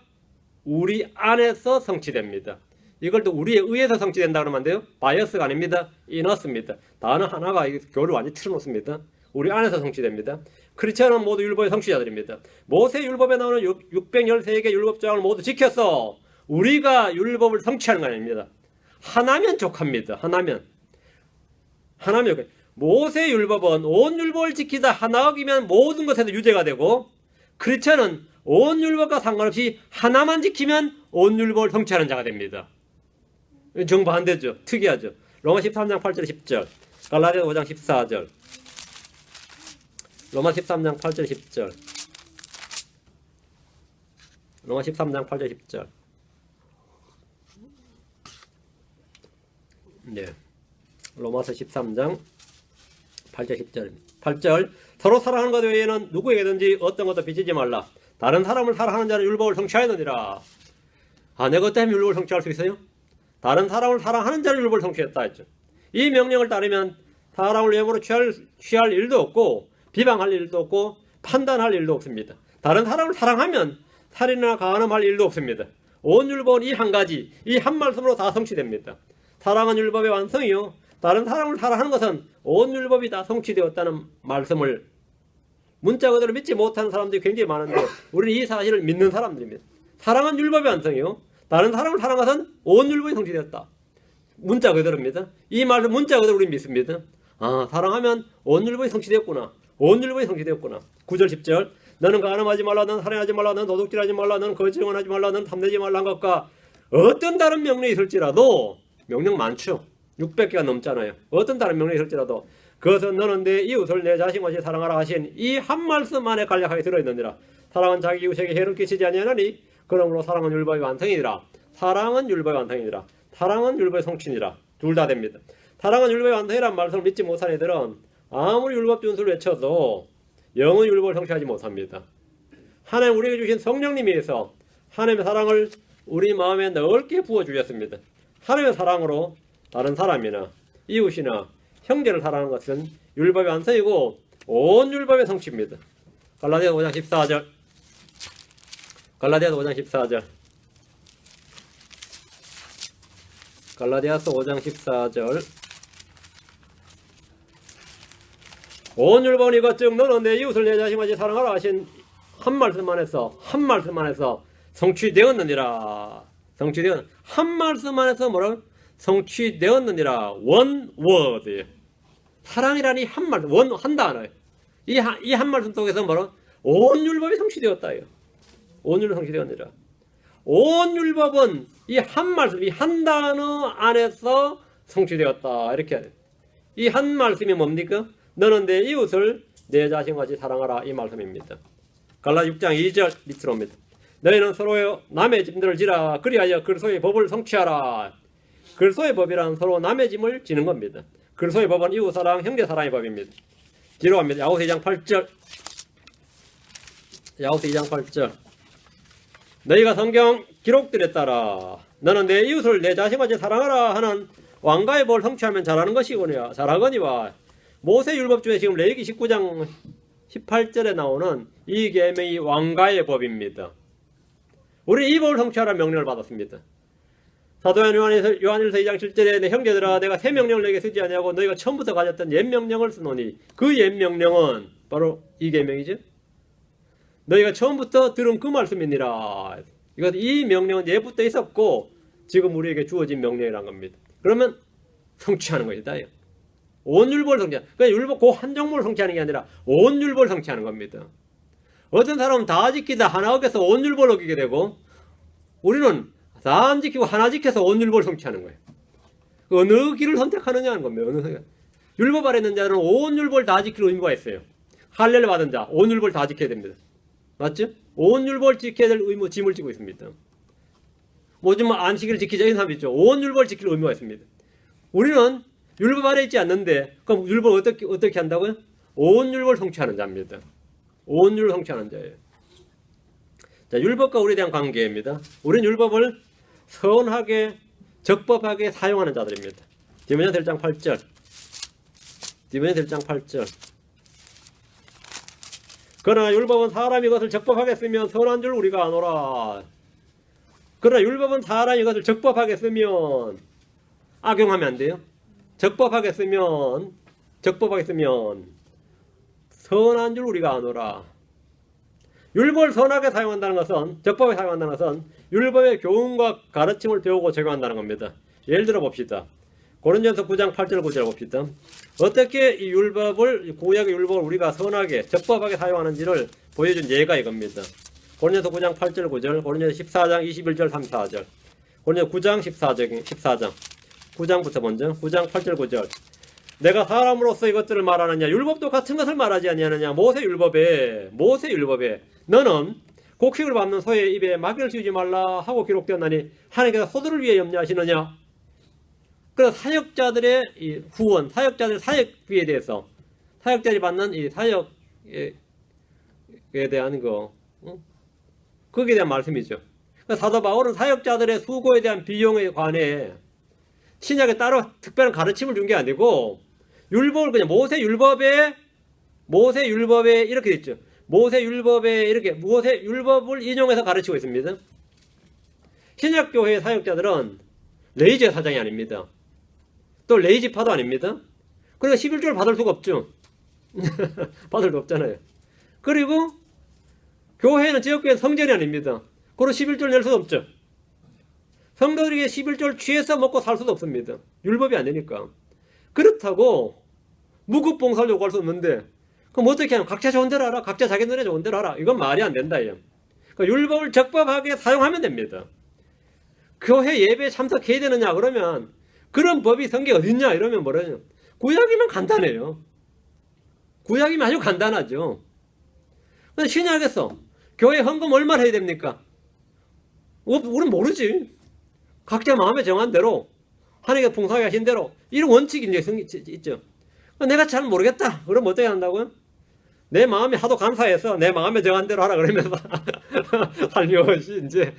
우리 안에서 성취됩니다. 이걸 또 우리에 의해서 성취된다 그러면 안 돼요? 바이어스가 아닙니다. 이너스입니다. 단어 하나가 교를 완전히 틀어놓습니다. 우리 안에서 성취됩니다. 크리스천은 모두 율법의 성취자들입니다. 모세 율법에 나오는 613개 율법조항을 모두 지켜서 우리가 율법을 성취하는 거 아닙니다. 하나면 족합니다. 하나면 모세 율법은 온 율법을 지키다 하나 어기면 모든 것에서 유죄가 되고 크리스천은 온 율법과 상관없이 하나만 지키면 온 율법을 성취하는 자가 됩니다. 정반대죠. 특이하죠. 로마 13장 8절 10절 갈라디아 5장 14절 로마 13장 8절 10절 로마 13장 8절 10절 로마서 13장 8절 10절 8절 서로 사랑하는 것 외에는 누구에게든지 어떤 것도 비치지 말라. 다른 사람을 사랑하는 자는 율법을 성취하였느니라. 내가 어떻게 율법을 성취할 수 있어요? 다른 사람을 사랑하는 자는 율법을 성취했다 했죠. 이 명령을 따르면 사람을 외모로 취할 일도 없고 비방할 일도 없고 판단할 일도 없습니다. 다른 사람을 사랑하면 살인이나 가늠할 일도 없습니다. 온 율법은 이 한 가지, 이 한 말씀으로 다 성취됩니다. 사랑은 율법의 완성이요. 다른 사람을 사랑하는 것은 온 율법이 다 성취되었다는 말씀을 문자 그대로 믿지 못하는 사람들이 굉장히 많은데 우리는 이 사실을 믿는 사람들입니다. 사랑은 율법의 완성이요. 다른 사람을 사랑하는 것은 온 율법이 성취되었다. 문자 그대로입니다. 이 말을 문자 그대로 우리는 믿습니다. 사랑하면 온 율법이 성취되었구나. 온 율법이 성취되었구나. 9절 10절 너는 가늠하지 말라, 너는 살인하지 말라, 너는 도둑질하지 말라, 너는 거짓 증언하지 말라, 너는 탐내지 말라 한 것과 어떤 다른 명령이 있을지라도 명령 많죠. 600개가 넘잖아요. 어떤 다른 명령이 있을지라도 그것은 너는 내 이웃을 내 자신같이 사랑하라 하신 이 한 말씀 안에 간략하게 들어있느니라. 사랑은 자기 이웃에게 해를 끼치지 아니하나니 그러므로 사랑은 율법의 완성이니라. 사랑은 율법의 완성이니라. 사랑은 율법의 성취니라. 둘 다 됩니다. 사랑은 율법의 완성이라는 말씀을 믿지 못한 애들은 아무리 율법 준수를 외쳐도 영은 율법을 성취하지 못합니다. 하나님 우리에게 주신 성령님께서 하나님의 사랑을 우리 마음에 넓게 부어주셨습니다. 하나님의 사랑으로 다른 사람이나 이웃이나 형제를 사랑하는 것은 율법의 완성이고 온 율법의 성취입니다. 갈라디아서 5장 14절. 갈라디아서 5장 14절. 갈라디아서 5장 14절. 온 율법은 이것즉 너는 내 이웃을 내 자신같이 사랑하라 하신 한 말씀 안에서 성취되었느니라. 한 말씀 안에서 뭐라고? 성취되었느니라. one word. 사랑이라니 한 말씀, 한 단어예요. 이 한 말씀 속에서 뭐라고? 온 율법이 성취되었다. 온 율법이 성취되었느니라. 온 율법은 이 한 말씀, 이 한 단어 안에서 성취되었다. 이렇게 해야 돼요. 이 한 말씀이 뭡니까? 너는 내 이웃을 내 자신같이 사랑하라. 이 말씀입니다. 갈라디아 6장 2절 밑으로 옵니다. 너희는 서로 남의 짐들을 지라. 그리하여 그리스도의 법을 성취하라. 그리스도의 법이란 서로 남의 짐을 지는 겁니다. 그리스도의 법은 이웃사랑, 형제사랑의 법입니다. 뒤로 갑니다. 야고보서 2장 8절. 야고보서 2장 8절. 너희가 성경 기록들에 따라 너는 내 이웃을 내 자신같이 사랑하라 하는 왕가의 법을 성취하면 잘하는 것이거니와 잘하거니와. 모세 율법 중에 지금 레위기 19장 18절에 나오는 이 계명이 왕가의 법입니다. 우리 이 법을 성취하라는 명령을 받았습니다. 사도행 요한일서 2장 7절에 내 형제들아 내가 새 명령을 내게 쓰지 아니하고 너희가 처음부터 가졌던 옛 명령을 쓰노니 그 옛 명령은 바로 이 계명이죠. 너희가 처음부터 들은 그 말씀이니라. 이 명령은 예부터 있었고 지금 우리에게 주어진 명령이란 겁니다. 그러면 성취하는 것이다. 온 율법을 성취하는. 그러니까 율법 그 한 종목을 성취하는 게 아니라 온 율법을 성취하는 겁니다. 어떤 사람은 다 지키다 하나 어겨서 온 율법을 어기게 되고 우리는 다 안 지키고 하나 지켜서 온 율법을 성취하는 거예요. 어느 길을 선택하느냐는 겁니다. 율법 아래 있는 자는 온 율법을 다 지킬 의무가 있어요. 할례를 받은 자, 온 율법을 다 지켜야 됩니다. 맞죠? 온 율법을 지켜야 될 의무, 짐을 지고 있습니다. 뭐좀 안식일을 지키자 이런 사람이 있죠. 온 율법을 지킬 의무가 있습니다. 우리는 율법 아래 있지 않는데 그럼 율법을 어떻게 한다고요? 온 율법을 성취하는 자입니다. 온 율법을 성취하는 자예요. 자, 율법과 우리에 대한 관계입니다. 우리는 율법을 선하게 적법하게 사용하는 자들입니다. 디모데전서 1장 8절. 디모데전서 1장 8절. 그러나 율법은 사람이 이것을 적법하게 쓰면 선한 줄 우리가 아노라. 그러나 율법은 사람이 이것을 적법하게 쓰면 악용하면 안 돼요. 적법하게 쓰면 선한 줄 우리가 아노라. 율법을 선하게 사용한다는 것은, 적법하게 사용한다는 것은 율법의 교훈과 가르침을 배우고 적용한다는 겁니다. 예를 들어 봅시다. 고린도전서 9장 8절 9절 봅시다. 어떻게 이 율법을, 구약의 율법을 우리가 선하게 적법하게 사용하는지를 보여준 예가 이겁니다. 고린도전서 9장 8절 9절, 고린도전서 14장 21절 3, 4절, 고린도전서 9장 14장 9장부터 먼저 9장 8절 9절. 내가 사람으로서 이것들을 말하느냐? 율법도 같은 것을 말하지 아니하느냐? 모세 율법에 너는 곡식을 밟는 소의 입에 마귀를 씌우지 말라 하고 기록되었나니 하나님께서 소들을 위해 염려하시느냐? 그래서 사역자들의 이 후원, 사역자들의 사역비에 대해서 사역자들이 받는 이 사역에 대한 거기에 대한 말씀이죠. 그러니까 사도 바울은 사역자들의 수고에 대한 비용에 관해 신약에 따로 특별한 가르침을 준 게 아니고 율법을 그냥 모세 율법에 이렇게 됐죠. 모세 율법을 인용해서 가르치고 있습니다. 신약교회의 사역자들은 레위제 사장이 아닙니다. 또 레위지파도 아닙니다. 그러니까 11조를 받을 수가 없죠. 받을 수 없잖아요. 그리고 교회는 지역교회 성전이 아닙니다. 그리고 11조를 낼 수도 없죠. 성도들에게 11조를 취해서 먹고 살 수도 없습니다. 율법이 안 되니까. 그렇다고 무급봉사를 요구할 수 없는데 그럼 어떻게 하면 각자 좋은 대로 하라. 각자 자기 눈에 좋은 대로 하라. 이건 말이 안 된다. 그러니까 율법을 적법하게 사용하면 됩니다. 교회 예배에 참석해야 되느냐 그러면 그런 법이 성경에 어딨냐 이러면 뭐라냐. 구약이면 간단해요. 구약이면 아주 간단하죠. 근데 신약에서 교회 헌금 얼마나 해야 됩니까? 우리는 모르지. 각자 마음에 정한 대로 하나님께서 풍성하게 하신 대로 이런 원칙이 이제 있죠. 내가 잘 모르겠다. 그럼 어떻게 한다고요? 내 마음이 하도 감사해서 내 마음에 정한 대로 하라 그러면서 살며시 이제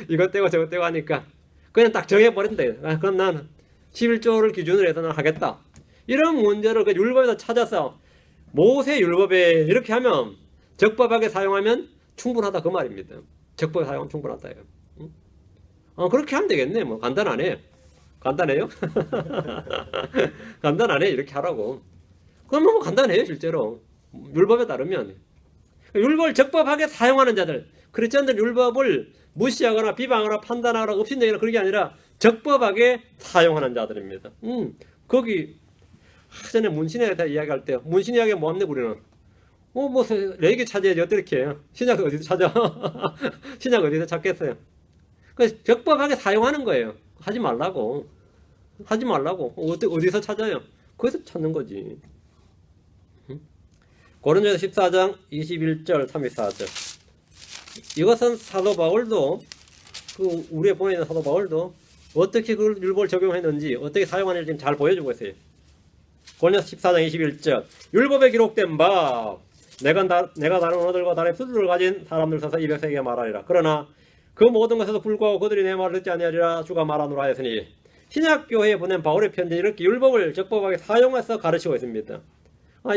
이것 떼고 저것 떼고 하니까 그냥 딱 정해버린다. 그럼 나는 11조를 기준으로 해서 난 하겠다. 이런 문제를 그 율법에서 찾아서 모세 율법에 이렇게 하면 적법하게 사용하면 충분하다 그 말입니다. 적법하게 사용하면 충분하다. 그렇게 하면 되겠네. 뭐 간단하네. 간단해요? 간단하네. 이렇게 하라고. 그러면 뭐 간단해요 실제로. 율법에 따르면. 율법을 적법하게 사용하는 자들, 크리스천들 율법을 무시하거나 비방하거나 판단하거나 업신여기거나 그런 게 아니라 적법하게 사용하는 자들입니다. 거기 전에 문신에 대해 이야기할 때 문신 이야기 뭐 합니까 우리는? 뭐 레기 찾아야지 어떻게 해요? 신약 어디서 찾아? 신약 어디서 찾겠어요? 그 적법하게 사용하는 거예요. 하지 말라고. 하지 말라고. 어디서 찾아요? 거기서 찾는 거지. 고린도서 14장 21절 34절. 이것은 사도 바울도 우리의 본에 있는 사도 바울도 어떻게 그 율법을 적용했는지 어떻게 사용하는지 지금 잘 보여주고 있어요. 고린도서 14장 21절. 율법에 기록된 바 내가 다른 언어들과 다른 수들을 가진 사람들 서서 200세기에 말하리라. 그러나 그 모든 것에도 불구하고 그들이 내 말을 듣지 아니하리라 주가 말하노라 하였으니 신약교회에 보낸 바울의 편지 이렇게 율법을 적법하게 사용해서 가르치고 있습니다.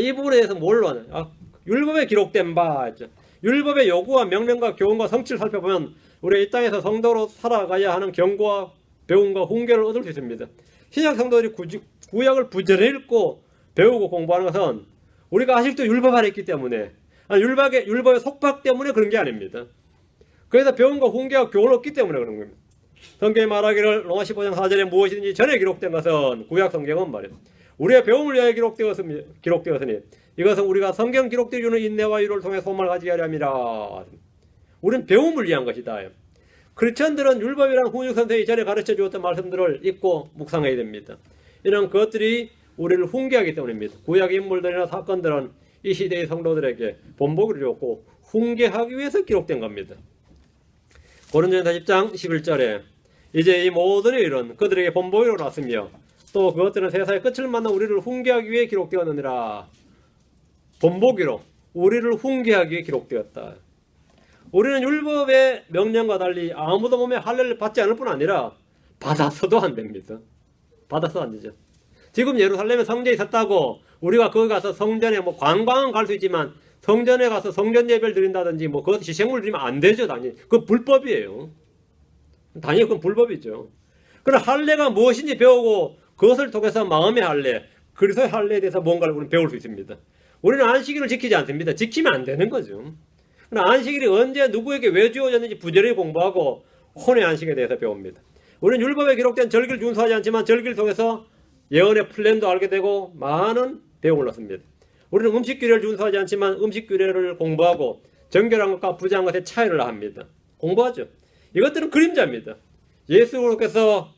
이 부분에 대해서 뭘로 하냐? 율법에 기록된 바 했죠. 율법의 요구와 명령과 교훈과 성취를 살펴보면 우리 이 땅에서 성도로 살아가야 하는 경고와 배움과 훈계를 얻을 수 있습니다. 신약 성도들이 구약을 부지런히 읽고 배우고 공부하는 것은 우리가 아직도 율법 아래 있기 때문에 율법의 속박 때문에 그런 게 아닙니다. 그래서 배움과 훈계와 교훈을 얻기 때문에 그런 겁니다. 성경이 말하기를 로마 15장 4절에 무엇이든지 전에 기록된 것은 구약 성경은 말이에요. 우리의 배움을 위하여 기록되었으니 이것은 우리가 성경 기록되어 주는 인내와 위로를 통해 소망을 가지게 하려 함이라. 우리는 배움을 위한 것이다. 크리스천들은 율법이란 훈육 선생이 전에 가르쳐 주었던 말씀들을 읽고 묵상해야 됩니다. 이런 것들이 우리를 훈계하기 때문입니다. 구약의 인물들이나 사건들은 이 시대의 성도들에게 본보기를 줬고 훈계하기 위해서 기록된 겁니다. 고린도전서 10장 11절에 이제 이 모든 일은 그들에게 본보기로 났으며 또 그것들은 세상의 끝을 만나 우리를 훈계하기 위해 기록되었느니라. 본보기로 우리를 훈계하기 위해 기록되었다. 우리는 율법의 명령과 달리 아무도 몸에 할례를 받지 않을 뿐 아니라 받아서도 안 됩니다. 받아서 안 되죠. 지금 예루살렘에 성전이 있었다고 우리가 거기 가서 성전에 뭐 관광은 갈 수 있지만 성전에 가서 성전 예배를 드린다든지 뭐 그것 희생물 드리면 안 되죠. 당연히 그건 불법이에요. 당연히 그건 불법이죠. 그러나 할례가 무엇인지 배우고 그것을 통해서 마음의 할례, 그리스도의 할례에 대해서 뭔가를 우리는 배울 수 있습니다. 우리는 안식일을 지키지 않습니다. 지키면 안 되는 거죠. 그러나 안식일이 언제 누구에게 왜 주어졌는지 부지런히 공부하고 혼의 안식에 대해서 배웁니다. 우리는 율법에 기록된 절기를 준수하지 않지만 절기를 통해서 예언의 플랜도 알게 되고 많은 배움을 얻습니다. 우리는 음식 규례를 준수하지 않지만 음식 규례를 공부하고 정결한 것과 부정한 것의 차이를 합니다. 공부하죠. 이것들은 그림자입니다. 예수께서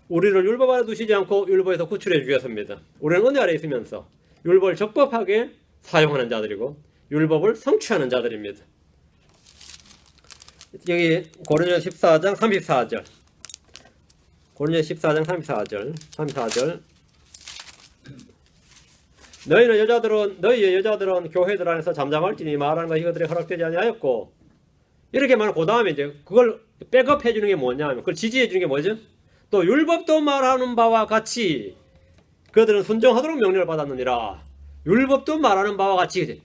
우리를 율법 아래 두시지 않고 율법에서 구출해 주셨습니다. 우리는 은혜 아래 있으면서 율법을 적법하게 사용하는 자들이고 율법을 성취하는 자들입니다. 여기 고린도전서 14장 34절. 고린도전서 14장 34절. 너희의 여자들은 교회들 안에서 잠잠할지니 말하는 것이 그들에게 허락되지 아니하였고 이렇게 말하고 그 다음에 이제 그걸 백업해 주는 게 뭐냐면 그걸 지지해 주는 게 뭐죠? 또 율법도 말하는 바와 같이 그들은 순종하도록 명령을 받았느니라. 율법도 말하는 바와 같이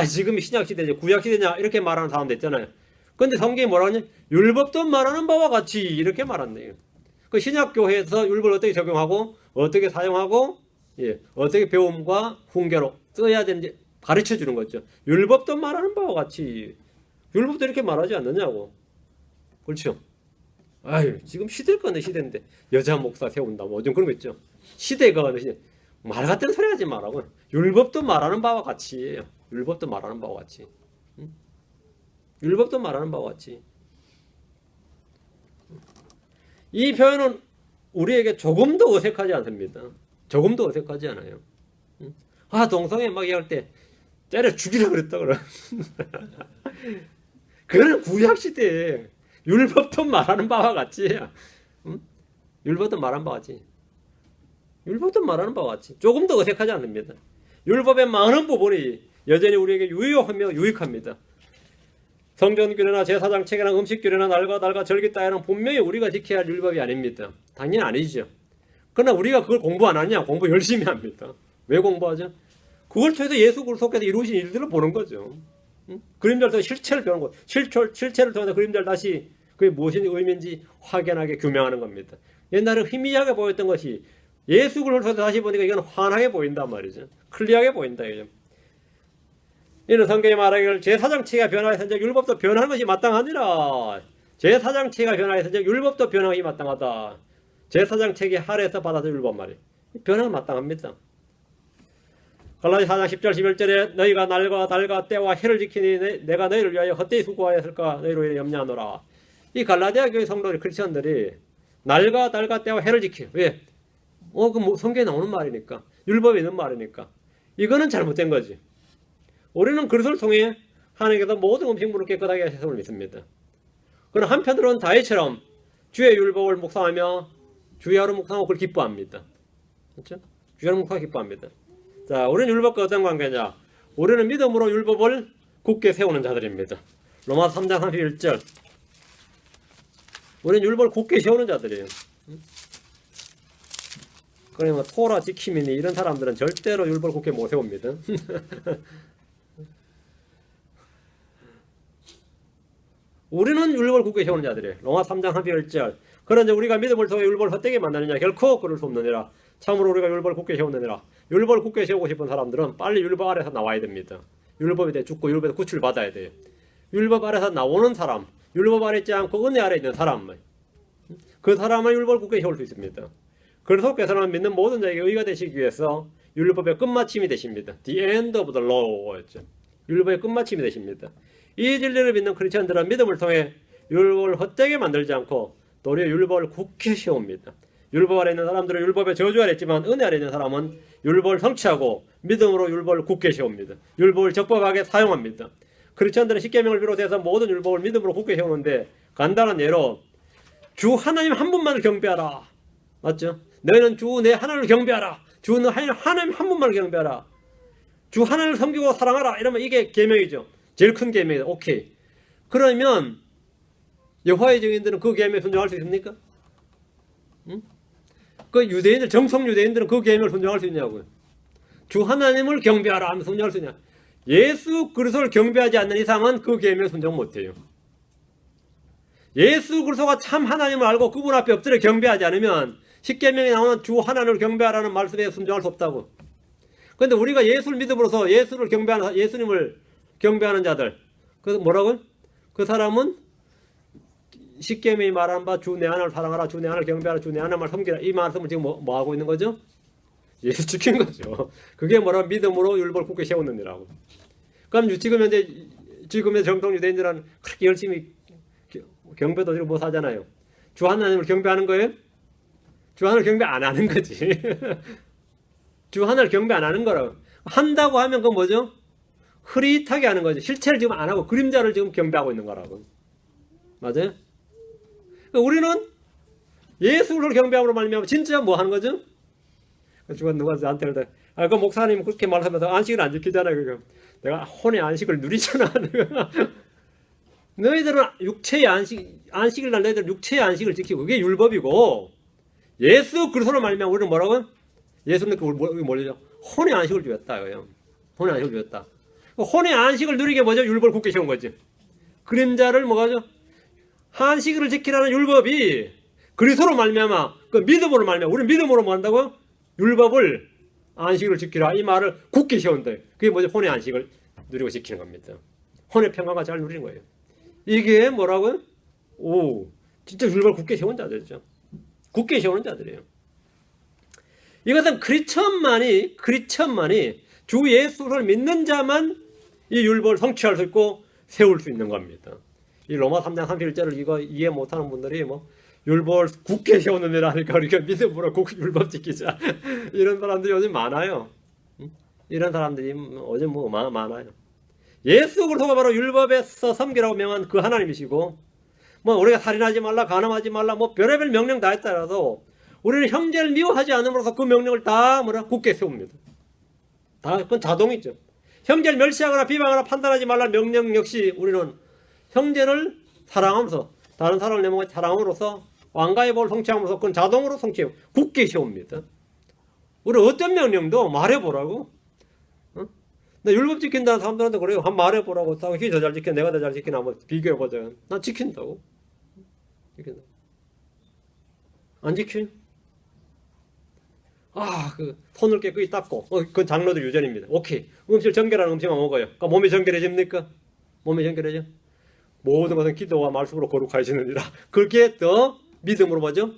지금 신약 시대냐 구약 시대냐 이렇게 말하는 사람도 있잖아요. 근데 성경이 뭐라고 하냐? 율법도 말하는 바와 같이 이렇게 말한대요. 그 신약 교회에서 율법을 어떻게 적용하고 어떻게 사용하고 어떻게 배움과 훈계로 써야 되는지 가르쳐 주는 거죠. 율법도 말하는 바와 같이 율법도 이렇게 말하지 않느냐고. 그렇죠. 지금 시대가 어느 시대인데 여자 목사 세운다 뭐 좀 그런 거 있죠. 시대가 어느 시대. 말 같은 소리 하지 말라고. 율법도 말하는 바와 같이. 율법도 말하는 바와 같이. 율법도 말하는 바와 같이. 이 표현은 우리에게 조금도 어색하지 않습니다. 조금도 어색하지 않아요. 동성애 막 얘기할 때 때려 죽이려고 그랬다 그래. 그거는 구약시대에 율법도 말하는 바와 같지. 응? 율법도 말하는 바와 같지. 율법도 말하는 바와 같지. 조금 더 어색하지 않습니다. 율법의 많은 부분이 여전히 우리에게 유효하며 유익합니다. 성전규례나 제사장 체계나 음식규례나 날과 달과 절기 따위는 분명히 우리가 지켜야 할 율법이 아닙니다. 당연히 아니죠. 그러나 우리가 그걸 공부 안 하냐? 공부 열심히 합니다. 왜 공부하죠? 그걸 통해서 예수 그리스도께서 이루신 일들을 보는 거죠. 그림자를 통해 실체를 배우는 것, 실체를 통해서 그림자를 다시 그게 무엇인 의미인지 확연하게 규명하는 겁니다. 옛날에 희미하게 보였던 것이 예수 그리스도를 다시 보니까 이건 환하게 보인단 말이죠. 클리어하게 보인다. 이죠. 이는 성경이 말하기를 제사장 체계가 변화해서 율법도 변하는 것이 마땅하니라. 제사장 체계가 변화해서 율법도 변하기 마땅하다. 제사장 체계 하에서 받아서 율법 말이에요. 변화가 마땅합니다. 갈라디아 4장 10절 11절에 너희가 날과 달과 때와 해를 지키니 내가 너희를 위하여 헛되이 수고하였을까 너희로 인해 염려하노라. 이 갈라디아 교회 성도들 크리스천들이 날과 달과 때와 해를 지켜요. 왜? 성경에 나오는 말이니까. 율법에 있는 말이니까. 이거는 잘못된 거지. 우리는 그리스도를 통해 하나님께서 모든 음식물을 깨끗하게 하셨음을 믿습니다. 그러나 한편으로는 다윗처럼 주의 율법을 묵상하며 주의 하루 묵상하고 그걸 기뻐합니다. 그렇죠? 주의 하루 묵상하고 기뻐합니다. 자, 우리는 율법과 어떤 관계냐? 우리는 믿음으로 율법을 굳게 세우는 자들입니다. 로마서 3장 31절. 우리는 율법을 굳게 세우는 자들이에요. 그러면 토라 지킴이니 이런 사람들은 절대로 율법을 굳게 못 세웁니다. 우리는 율법을 굳게 세우는 자들이에요. 로마 3장 31절. 그런데 우리가 믿음을 통해 율법을 헛되게 만드느냐? 결코 그럴 수 없느니라. 참으로 우리가 율법을 굳게 세우느니라. 율법을 굳게 세우고 싶은 사람들은 빨리 율법 아래서 나와야 됩니다. 율법에 대해 죽고 율법에서 구출 받아야 돼요. 율법 아래서 나오는 사람, 율법 아래 있지 않고 은혜 아래 있는 사람, 그 사람은 율법을 굳게 세울 수 있습니다. 그리스도께서는 믿는 모든 자에게 의가 되시기 위해서 율법의 끝마침이 되십니다. The end of the law였죠. 율법의 끝마침이 되십니다. 이 진리를 믿는 크리스천들은 믿음을 통해 율법을 헛되게 만들지 않고 도리어 율법을 굳게 세웁니다. 율법 아래 있는 사람들은 율법의 저주 아래 있지만 은혜 아래 있는 사람은 율법을 성취하고 믿음으로 율법을 굳게 세웁니다. 율법을 적법하게 사용합니다. 크리스천들은 십계명을 비롯해서 모든 율법을 믿음으로 굳게 세우는데 간단한 예로 주 하나님 한 분만을 경배하라. 맞죠? 너희는 주 내 하나님을 경배하라. 주 하나님 한 분만을 경배하라. 주 하나님을 섬기고 사랑하라. 이러면 이게 계명이죠. 제일 큰 계명이다. 오케이. 그러면 여호와의 증인들은 그 계명에 순종할 수 있습니까? 응? 그 유대인들, 정성 유대인들은 그 계명을 순종할 수 있냐고요. 주 하나님을 경배하라 하면 순종할 수 있냐? 예수 그리스도를 경배하지 않는 이상은 그 계명을 순종 못해요. 예수 그리스도가 참 하나님을 알고 그분 앞에 엎드려 경배하지 않으면 십계명에 나오는 주 하나님을 경배하라는 말씀에 순종할 수 없다고. 그런데 우리가 예수를 믿음으로써 예수를 경배하는 예수님을 경배하는 자들, 그 뭐라고? 그 사람은 십계명이 말하는 바 주 내 하나님을 사랑하라, 주 내 하나님을 경배하라, 주 내 하나님을 섬기라 이 말씀을 지금 뭐 하고 있는 거죠? 예수 지킨 거죠. 그게 뭐라 믿음으로 율법을 굳게 세우느니라고. 그럼 지금 현재 지금의 정통 유대인들은 그렇게 열심히 경배도 드리고 뭐 하잖아요. 주 하나님을 경배하는 거예요? 주 하나님을 경배 안 하는 거지. 주 하나님을 경배 안 하는 거라고. 한다고 하면 그건 뭐죠? 흐릿하게 하는 거죠. 실체를 지금 안 하고 그림자를 지금 경배하고 있는 거라고. 맞아요? 우리는 예수를 경배함으로 말미암아 진짜 뭐 하는 거죠? 누가 저한테 그러다 그 목사님 그렇게 말하면서 안식을 안 지키잖아요. 그거. 내가 혼의 안식을 누리잖아. 너희들은 육체의 안식일 날 너희들은 육체의 안식을 지키고 그게 율법이고 예수 그리스도로 말미암아 우리는 뭐라고? 예수는 뭐죠? 혼의 안식을 주었다. 혼의 안식을 주었다. 혼의 안식을 누리게 뭐죠? 율법을 굳게 세운 거지. 그림자를 뭐가죠? 안식일을 지키라는 율법이 그리스도로 말미암아 그 믿음으로 말미암아 우리 믿음으로 뭐 한다고? 율법을 안식일을 지키라 이 말을 굳게 세운다. 그게 뭐죠? 혼의 안식을 누리고 지키는 겁니다. 혼의 평강과 잘 누리는 거예요. 이게 뭐라고요? 오, 진짜 율법을 굳게 세운 자들이죠. 굳게 세우는 자들이에요. 이것은 크리스천만이 주 예수를 믿는 자만 이 율법을 성취할 수 있고 세울 수 있는 겁니다. 이 로마 3장 31절을 이거 이해 못하는 분들이 뭐 율법을 굳게 세우느니라 하니까 우리가 믿음으로 율법 지키자 이런 사람들이 요즘 많아요. 이런 사람들이 어제 뭐 많아요. 예수 그리스도가 바로 율법에서 섬기라고 명한 그 하나님이시고, 뭐 우리가 살인하지 말라, 간음하지 말라, 뭐 별의별 명령 다 했더라도 우리는 형제를 미워하지 않음으로써 그 명령을 다 굳게 세웁니다. 다 그건 자동이죠. 형제를 멸시하거나 비방하거나 판단하지 말라는 명령 역시 우리는 형제를 사랑하면서 다른 사람을 내 몸에 사랑함으로써 왕가의 법을 성취함으로써 그건 자동으로 성취해 굳게 세웁니다. 우리 어떤 명령도 말해보라고. 나 율법 지킨다는 사람들한테 그래요. 한번 말해보라고. 당신이 더 잘 지켜, 내가 더 잘 지키나 한번 비교해보자. 난 지킨다고. 지킨다. 안 지켜? 손을 깨끗이 닦고, 그건 장로들 유전입니다. 오케이. 음식을 정결한 음식만 먹어요. 그러니까 몸이 정결해집니까? 몸이 정결해져? 모든 것은 기도와 말씀으로 거룩하시느니라. 그렇게 더 믿음으로 뭐죠?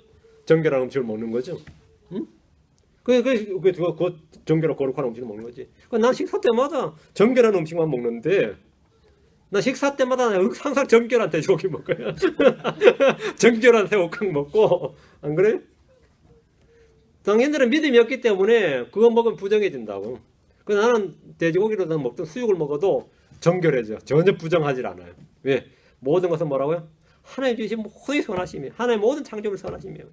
정결한 음식을 먹는 거죠. 응? 그 정결하고 거룩한 음식을 먹는 거지. 난 식사 때마다 정결한 음식만 먹는데, 나 식사 때마다 항상 정결한 돼지고기 먹어요. 정결한 새우깡 먹고, 안 그래? 당신들은 믿음이 없기 때문에 그거 먹으면 부정해진다고. 나는 돼지고기로든 먹든 수육을 먹어도 정결해져. 전혀 부정하지 않아요. 왜? 모든 것은 뭐라고요? 하나님 주신 모든 선하심이에요. 하나님 모든 창조를 선하심이에요.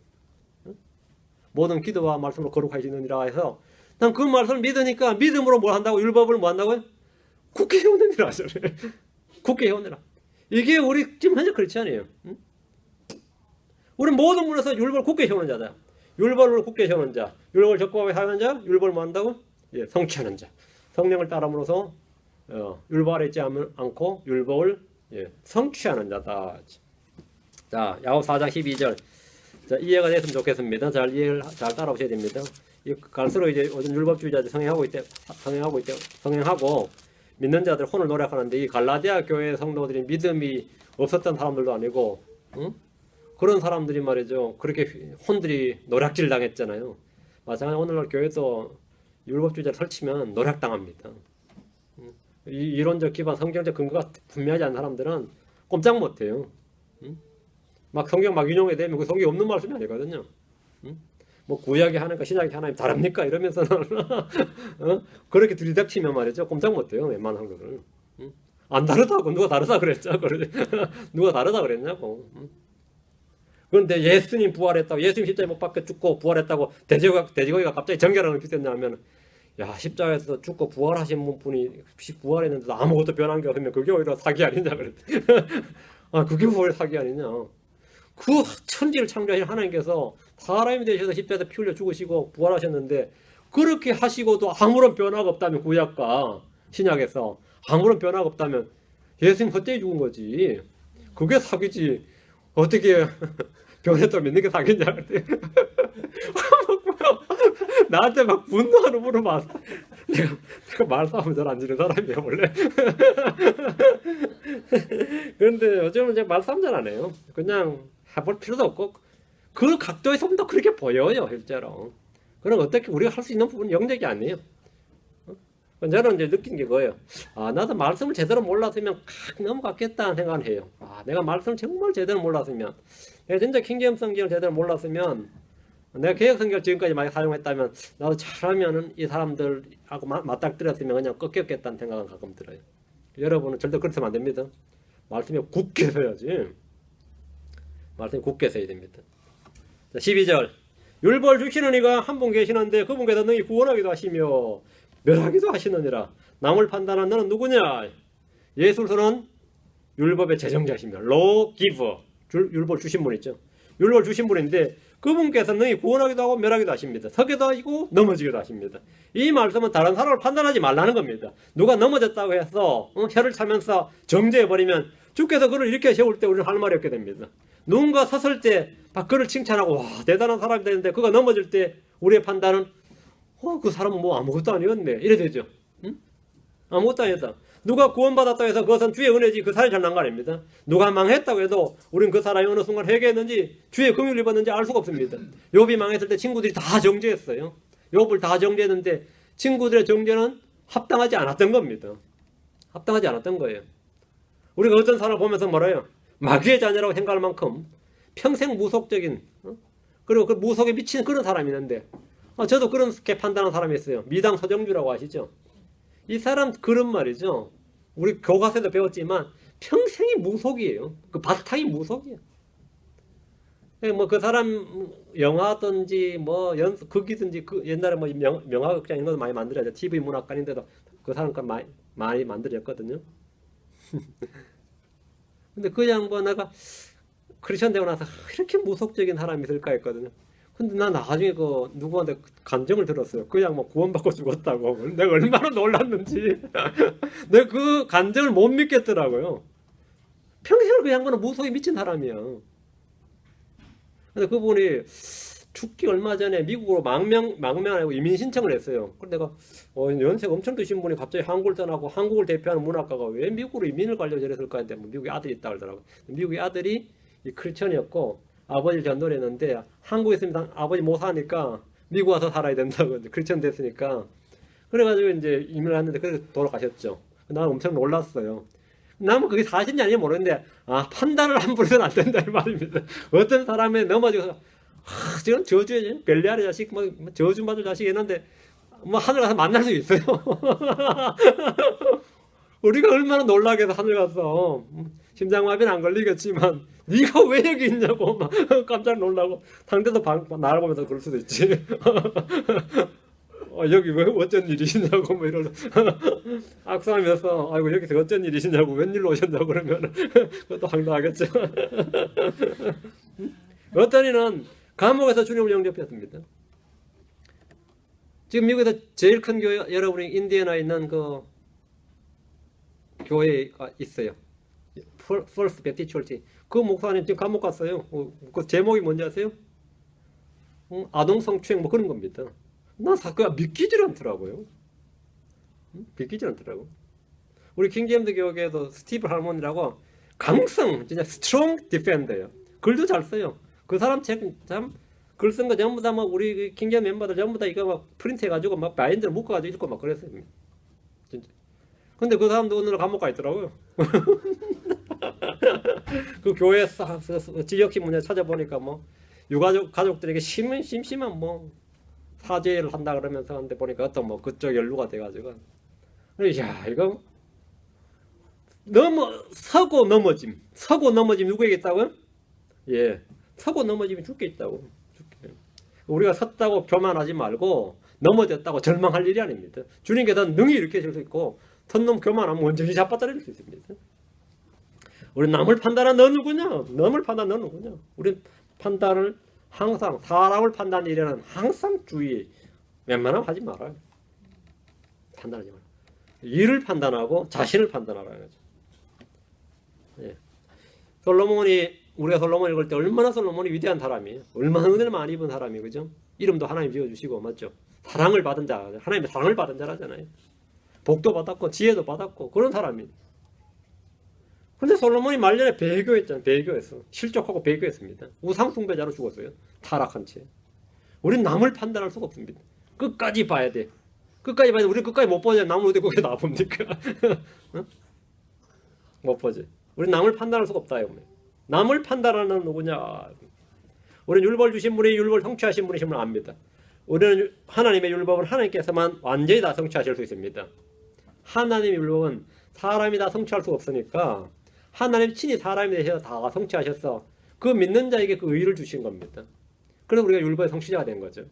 모든 기도와 말씀으로 거룩하시느니라 해서 난 그 말씀을 믿으니까 믿음으로 뭘 한다고? 율법을 뭐 한다고요? 굳게 세우느니라. 굳게 세우느니라. 이게 우리 지금 현재 그렇지 않아요. 응? 우리 모든 문에서 율법을 굳게 세우는 자다. 율법을 굳게 세우는 자, 율법을 적법하게 사용하는 자, 율법을 뭐 한다고? 예, 성취하는 자. 성령을 따름으로써 율법 아래 있지 않고 율법을 성취하는 자다. 자, 야곱 4장 12절. 자, 이해가 됐으면 좋겠습니다. 잘 이해를 잘 따라오셔야 됩니다. 갈수록 이제 요즘 율법주의자들 성행하고 믿는 자들 혼을 노력하는데, 이 갈라디아 교회 성도들이 믿음이 없었던 사람들도 아니고, 응? 그런 사람들이 말이죠. 그렇게 혼들이 노략질 당했잖아요. 마찬가지로 오늘날 교회도 율법주의자를 설치면 노략당합니다. 이론적 기반, 성경적 근거가 분명하지 않은 사람들은 꼼짝 못해요. 막 성경 막 인용해 되면 그 성경이 없는 말씀이 아니거든요. 뭐 구약이 하나님과 신약이 하나님 다릅니까? 이러면서는 그렇게 들이닥치면 말이죠. 꼼짝 못해요. 웬만한 거를. 안 다르다고. 누가 다르다 그랬죠? 누가 다르다 그랬냐고. 그런데 예수님 부활했다고, 예수님 십자가에 못 박혀 죽고 부활했다고 돼지고기가 갑자기 정결함을 비쳤냐면, 야, 십자가에서 죽고 부활하신 분이 부활했는데도 아무것도 변한 게 없으면 그게 오히려 사기 아니냐 그랬대. 그게 오히려 사기 아니냐. 그 천지를 창조하신 하나님께서 사람이 되셔서 십자가에서 피 흘려 죽으시고 부활하셨는데, 그렇게 하시고도 아무런 변화가 없다면, 구약과 신약에서 아무런 변화가 없다면 예수님 헛되이 죽은 거지. 그게 사기지. 어떻게 변했다고 믿는 게 사기냐. 나한테 막 분노하는 물어봐. 내가 말싸움을 잘 안 지는 사람이야 원래. 그런데 요즘은 이제 말싸움 잘 안 해요. 그냥 해볼 필요도 없고, 그 각도에서 보면 그렇게 보여요 실제로. 그럼 어떻게 우리가 할 수 있는 부분은 영역이 아니에요. 저는 이제 느낀 게 그거예요. 나도 말씀을 제대로 몰랐으면 넘어갔겠다는 생각을 해요. 내가 말씀을 정말 제대로 몰랐으면, 내가 진짜 킹제임스 성경을 제대로 몰랐으면, 내가 개혁 성경을 지금까지 많이 사용했다면, 나도 잘하면은 이 사람들하고 맞닥뜨렸으면 그냥 꺾였겠다는 생각은 가끔 들어요. 여러분은 절대 그렇게 하면 안 됩니다. 말씀이 굳게 서야지. 말씀이 굳게 서야 됩니다. 자, 12절. 율법을 주시는 이가 한 분 계시는데 그분께서 너희 구원하기도 하시며 멸하기도 하시느니라. 남을 판단한 너는 누구냐? 예수는 율법의 제정자십니다. law giver. 율법 주신 분 있죠. 율법 주신 분인데 그분께서 너희 구원하기도 하고 멸하기도 하십니다. 서기도 하시고 넘어지기도 하십니다. 이 말씀은 다른 사람을 판단하지 말라는 겁니다. 누가 넘어졌다고 해서 혀를 차면서 정죄해버리면 주께서 그를 일으켜 세울 때 우리는 할 말이 없게 됩니다. 누군가 섰을 때 그를 칭찬하고 와 대단한 사람이 되는데 그가 넘어질 때 우리의 판단은 그 사람은 뭐 아무것도 아니었네 이래 되죠. 응? 아무것도 아니다. 누가 구원받았다고 해서 그것은 주의 은혜지 그 사람이 잘난 거 아닙니다. 누가 망했다고 해도 우린 그 사람이 어느 순간 회개했는지 주의 긍휼을 입었는지 알 수가 없습니다. 욥이 망했을 때 친구들이 다 정죄했어요. 욥을 다 정죄했는데 친구들의 정죄는 합당하지 않았던 겁니다. 합당하지 않았던 거예요. 우리가 어떤 사람을 보면서 뭐라요? 마귀의 자녀라고 생각할 만큼 평생 무속적인 그리고 그 무속에 미치는 그런 사람이 있는데 저도 그렇게 판단하는 사람이 있어요. 미당 서정주라고 아시죠? 이 사람 그런 말이죠. 우리 교과서에도 배웠지만 평생이 무속이에요. 그 바탕이 무속이에요. 뭐 그 사람 영화든지 뭐 극이든지 그 옛날에 뭐 명화극장 이런 것도 많이 만들어야죠. TV 문학관인데도 그 사람 거 많이 만들어졌거든요. 근데 그 양반아가 크리스천 되고 나서 이렇게 무속적인 사람이 있을까 했거든요. 근데 난 나중에 그 누구한테 간증을 들었어요. 그 양반 구원받고 죽었다고. 내가 얼마나 놀랐는지. 내가 그 간증을 못 믿겠더라고요. 평생을 그 양반은 무속에 미친 사람이야. 근데 그분이 죽기 얼마 전에 미국으로 망명하고 이민 신청을 했어요. 그래서 내가 연세가 엄청 드신 분이 갑자기 한국을 떠나고 한국을 대표하는 문학가가 왜 미국으로 이민을 가려고 저랬을까 했는데 뭐 미국에 아들이 있다 그러더라고요. 미국의 아들이 이 크리스천이었고 아버지를 전도를 했는데 한국에 있으면 아버지 못 사니까 미국 와서 살아야 된다고 크리스천 됐으니까 그래가지고 이제 이민을 했는데 그래서 돌아가셨죠. 나는 엄청 놀랐어요. 나는 그게 사실인지 아닌지 모르는데 판단을 함부로 해서는 안 된다 이 말입니다. 어떤 사람에 넘어져서 지금 저주에 벨리알의 자식 뭐 저주 받을 자식 했는데 뭐 하늘 가서 만날 수 있어요. 우리가 얼마나 놀라게 해서 하늘 가서 심장마비는 안 걸리겠지만 네가 왜 여기 있냐고 막 깜짝 놀라고 상대도 나를 보면서 그럴 수도 있지. 여기 왜 어쩐 일이시냐고 뭐 이러고 악수하면서 아이고 여기서 어쩐 일이시냐고 웬일로 오셨냐고 그러면 그것도 황당하겠죠. 어떤 이는 감옥에서 주님을 영접했습니다. 지금 미국에서 제일 큰 교회 여러분이 인디애나에 있는 그 교회가 있어요. First Baptist Church. 그 목사님 지금 감옥 갔어요. 그 제목이 뭔지 아세요? 아동 성추행 뭐 그런 겁니다. 난 사건이 믿기질 않더라고요. 믿기질 않더라고. 우리 킹제임스 교회에도 스티브 할몬이라고 강성 진짜 스트롱 디펜더예요. 글도 잘 써요. 그 사람 책 참 글 쓴 거 전부 다 막 우리 킹제임 멤버들 전부 다 이거 막 프린트 해가지고 막 바인드를 묶어가지고 읽고 막 그랬어요. 진짜. 근데 그 사람도 오늘 감옥 가 있더라고요. 그 교회 지역식 문제 찾아보니까 뭐 가족들에게 심심한 뭐 사죄를 한다 그러면서 하는데 보니까 어떤 뭐 그쪽 연루가 돼가지고 야 이거 서고 넘어짐 누구에게 있다고요? 예, 서고 넘어짐이 죽게 있다고. 죽게. 우리가 섰다고 교만하지 말고 넘어졌다고 절망할 일이 아닙니다. 주님께서 능히 일으키실 수 있고 턴놈 교만하면 완전히 잡아떨어질 수 있습니다. 우리 남을 판단한 너 누구냐? 남을 판단한 너 누구냐? 우리 판단을 항상 사람을 판단하는 일에는 항상 주의. 웬만하면 하지 말아요. 판단하지 말아요. 일을 판단하고 자신을 판단하라는 거죠. 예. 우리가 솔로몬 읽을 때 얼마나 솔로몬이 위대한 사람이에요. 얼마나 은혜를 많이 입은 사람이 그죠? 이름도 하나님 지어주시고 맞죠? 사랑을 받은 자, 하나님의 사랑을 받은 자라잖아요. 복도 받았고 지혜도 받았고 그런 사람이. 근데 솔로몬이 말년에 배교했잖아요. 배교했어. 실족하고 배교했습니다. 우상 숭배자로 죽었어요. 타락한 채. 우린 남을 판단할 수가 없습니다. 끝까지 봐야 돼. 끝까지 봐야 돼. 우리 끝까지 못 보냐. 남을 어디 거기에 놔봅니까? 어? 못 보지. 우리 남을 판단할 수가 없다. 남을 판단하는 누구냐. 우리는 율법을 주신 분이 율법을 성취하신 분이심을 압니다. 우리는 하나님의 율법은 하나님께서만 완전히 다 성취하실 수 있습니다. 하나님의 율법은 사람이 다 성취할 수가 없으니까 하나님 친히 사람이 되셔서 다 성취하셔서 그 믿는 자에게 그 의를 주신 겁니다. 그래서 우리가 율법의 성취자가 된 거죠.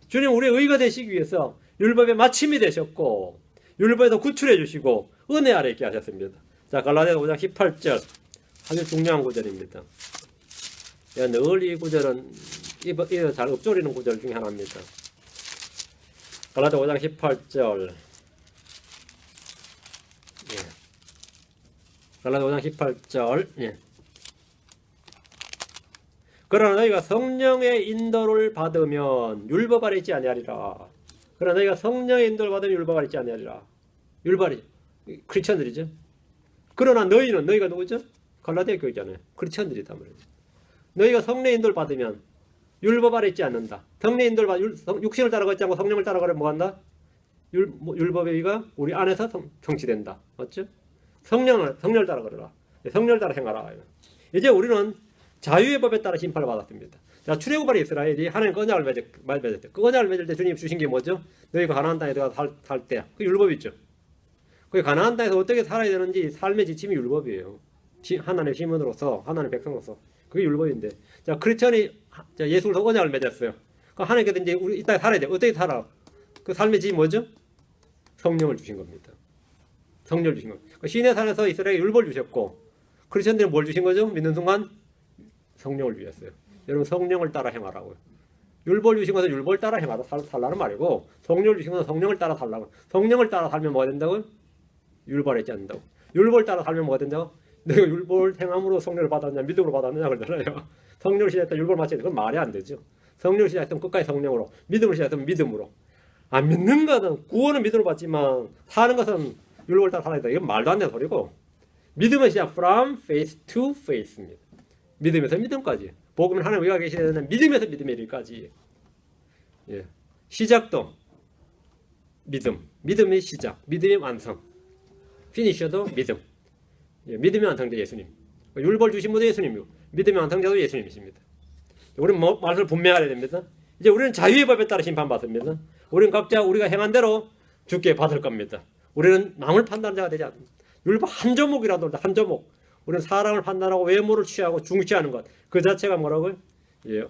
주님 우리의 의가 되시기 위해서 율법의 마침이 되셨고 율법에서 구출해 주시고 은혜 아래 있게 하셨습니다. 자, 갈라디아서 5장 18절 아주 중요한 구절입니다. 늘 이 구절은 이거 잘 읊조리는 구절 중에 하나입니다. 갈라디아 5장 18절 갈라디아 5장 18절 그러나 너희가 성령의 인도를 받으면 율법 아래 있지 아니하리라. 그러나 너희가 성령의 인도를 받으면 율법 아래 있지 아니하리라. 율법이 크리스천들이죠. 그러나 너희가 누구죠? 갈라디아 교회잖아요. 크리스천들이다 말이죠. 너희가 성령의 인도를 받으면 율법 아래 있지 않는다. 성령의 인도를 육신을 따라가지 않고 성령을 따라가려면 뭐 한다? 율법의 의가 우리 안에서 성취된다. 맞죠? 성령을 따라 걸어라. 성령을 따라 행하라. 이제 우리는 자유의 법에 따라 심판을 받았습니다. 자, 출애굽할 이스라엘이 하나님 언약을 맺을 때, 그 언약을 맺을 때 주님 주신 게 뭐죠? 너희가 가나안 땅에 들어가 살 때, 그 율법이 있죠. 그 가나안 땅에서 어떻게 살아야 되는지 삶의 지침이 율법이에요. 하나님의 시민으로서, 하나님의 백성으로서, 그게 율법인데, 자, 크리스천이 예수로 언약을 맺었어요. 그 하나님께서 이제 우리 이 땅에 살아야 돼. 어떻게 살아? 그 삶의 지침이 뭐죠? 성령을 주신 겁니다. 성령을 주신 겁니다. 그 시내산에서 이스라엘에 율법을 주셨고, 크리스천들은 뭘 주신 거죠? 믿는 순간 성령을 주셨어요. 여러분 성령을 따라 행하라고요. 율법을 주신 것은 율법을 따라 행하라 살라는 말이고, 성령을 주신 것은 성령을 따라 살라고. 성령을 따라 살면 뭐가 된다고요? 율법을 했지 않는다고. 율법을 따라 살면 뭐가 된다고? 내가 율법을 행함으로 성령을 받았냐, 믿음으로 받았느냐 그러잖아요. 성령을 시작했다 율법을 마쳐야 돼. 그건 말이 안 되죠. 성령을 시작했으면 끝까지 성령으로, 믿음을 시작했으면 믿음으로. 안 믿는 것은 구원은 믿음으로 받지만 사는 것은 율법을 따라 살아야 돼. 이건 말도 안 되는 소리고, 믿음은 시작 from faith to faith입니다. 믿음에서 믿음까지. 복음은 하나님 의가 계시는 데는 믿음에서 믿음에 이르기까지. 예. 시작도 믿음, 믿음의 시작, 믿음의 완성. 피니셔도 믿음. 예. 믿음의 완성자 예수님. 율법 주신 분도 예수님이고, 믿음의 완성자도 예수님이십니다. 우리는 말을 분명해야 됩니다. 이제 우리는 자유의 법에 따라 심판받습니다. 우리는 각자 우리가 행한 대로 죽게 받을 겁니다. 우리는 남을 판단하는 자가 되지 않습니다. 율법 한 조목이라도 한 조목. 우리는 사람을 판단하고 외모를 취하고 중시하는 것, 그 자체가 뭐라고요? 예,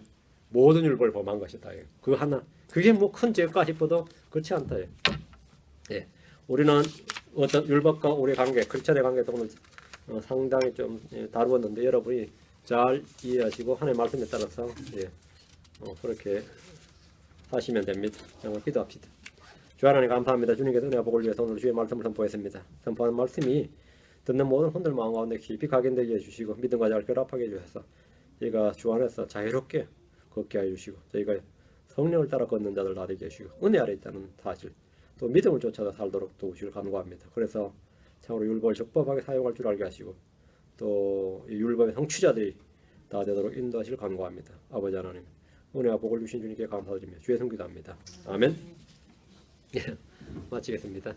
모든 율법을 범한 것이다. 그 하나, 그게 뭐 큰 죄일까 싶어도 그렇지 않다. 예, 우리는 어떤 율법과 우리 관계, 크리스천의 관계도 오늘 상당히 좀 다루었는데 여러분이 잘 이해하시고 하나님의 말씀에 따라서 그렇게 하시면 됩니다. 기도합시다. 주 하나님 감사합니다. 주님께서 은혜와 복을 위해서 오늘 주의 말씀을 선포했습니다. 선포하는 말씀이 듣는 모든 혼들 마음 가운데 깊이 각인되게 해주시고 믿음과 잘 결합하게 해주셔서 저희가 주 안에서 자유롭게 걷게 해주시고 저희가 성령을 따라 걷는 자들 다 되게 해주시고 은혜 아래 있다는 사실, 또 믿음을 쫓아서 살도록 도우시길 간구합니다. 그래서 참으로 율법을 적법하게 사용할 줄 알게 하시고 또 이 율법의 성취자들이 다 되도록 인도하시길 간구합니다. 아버지 하나님, 은혜와 복을 주신 주님께 감사드리며 주의 성기도합니다. 아멘. 마치겠습니다.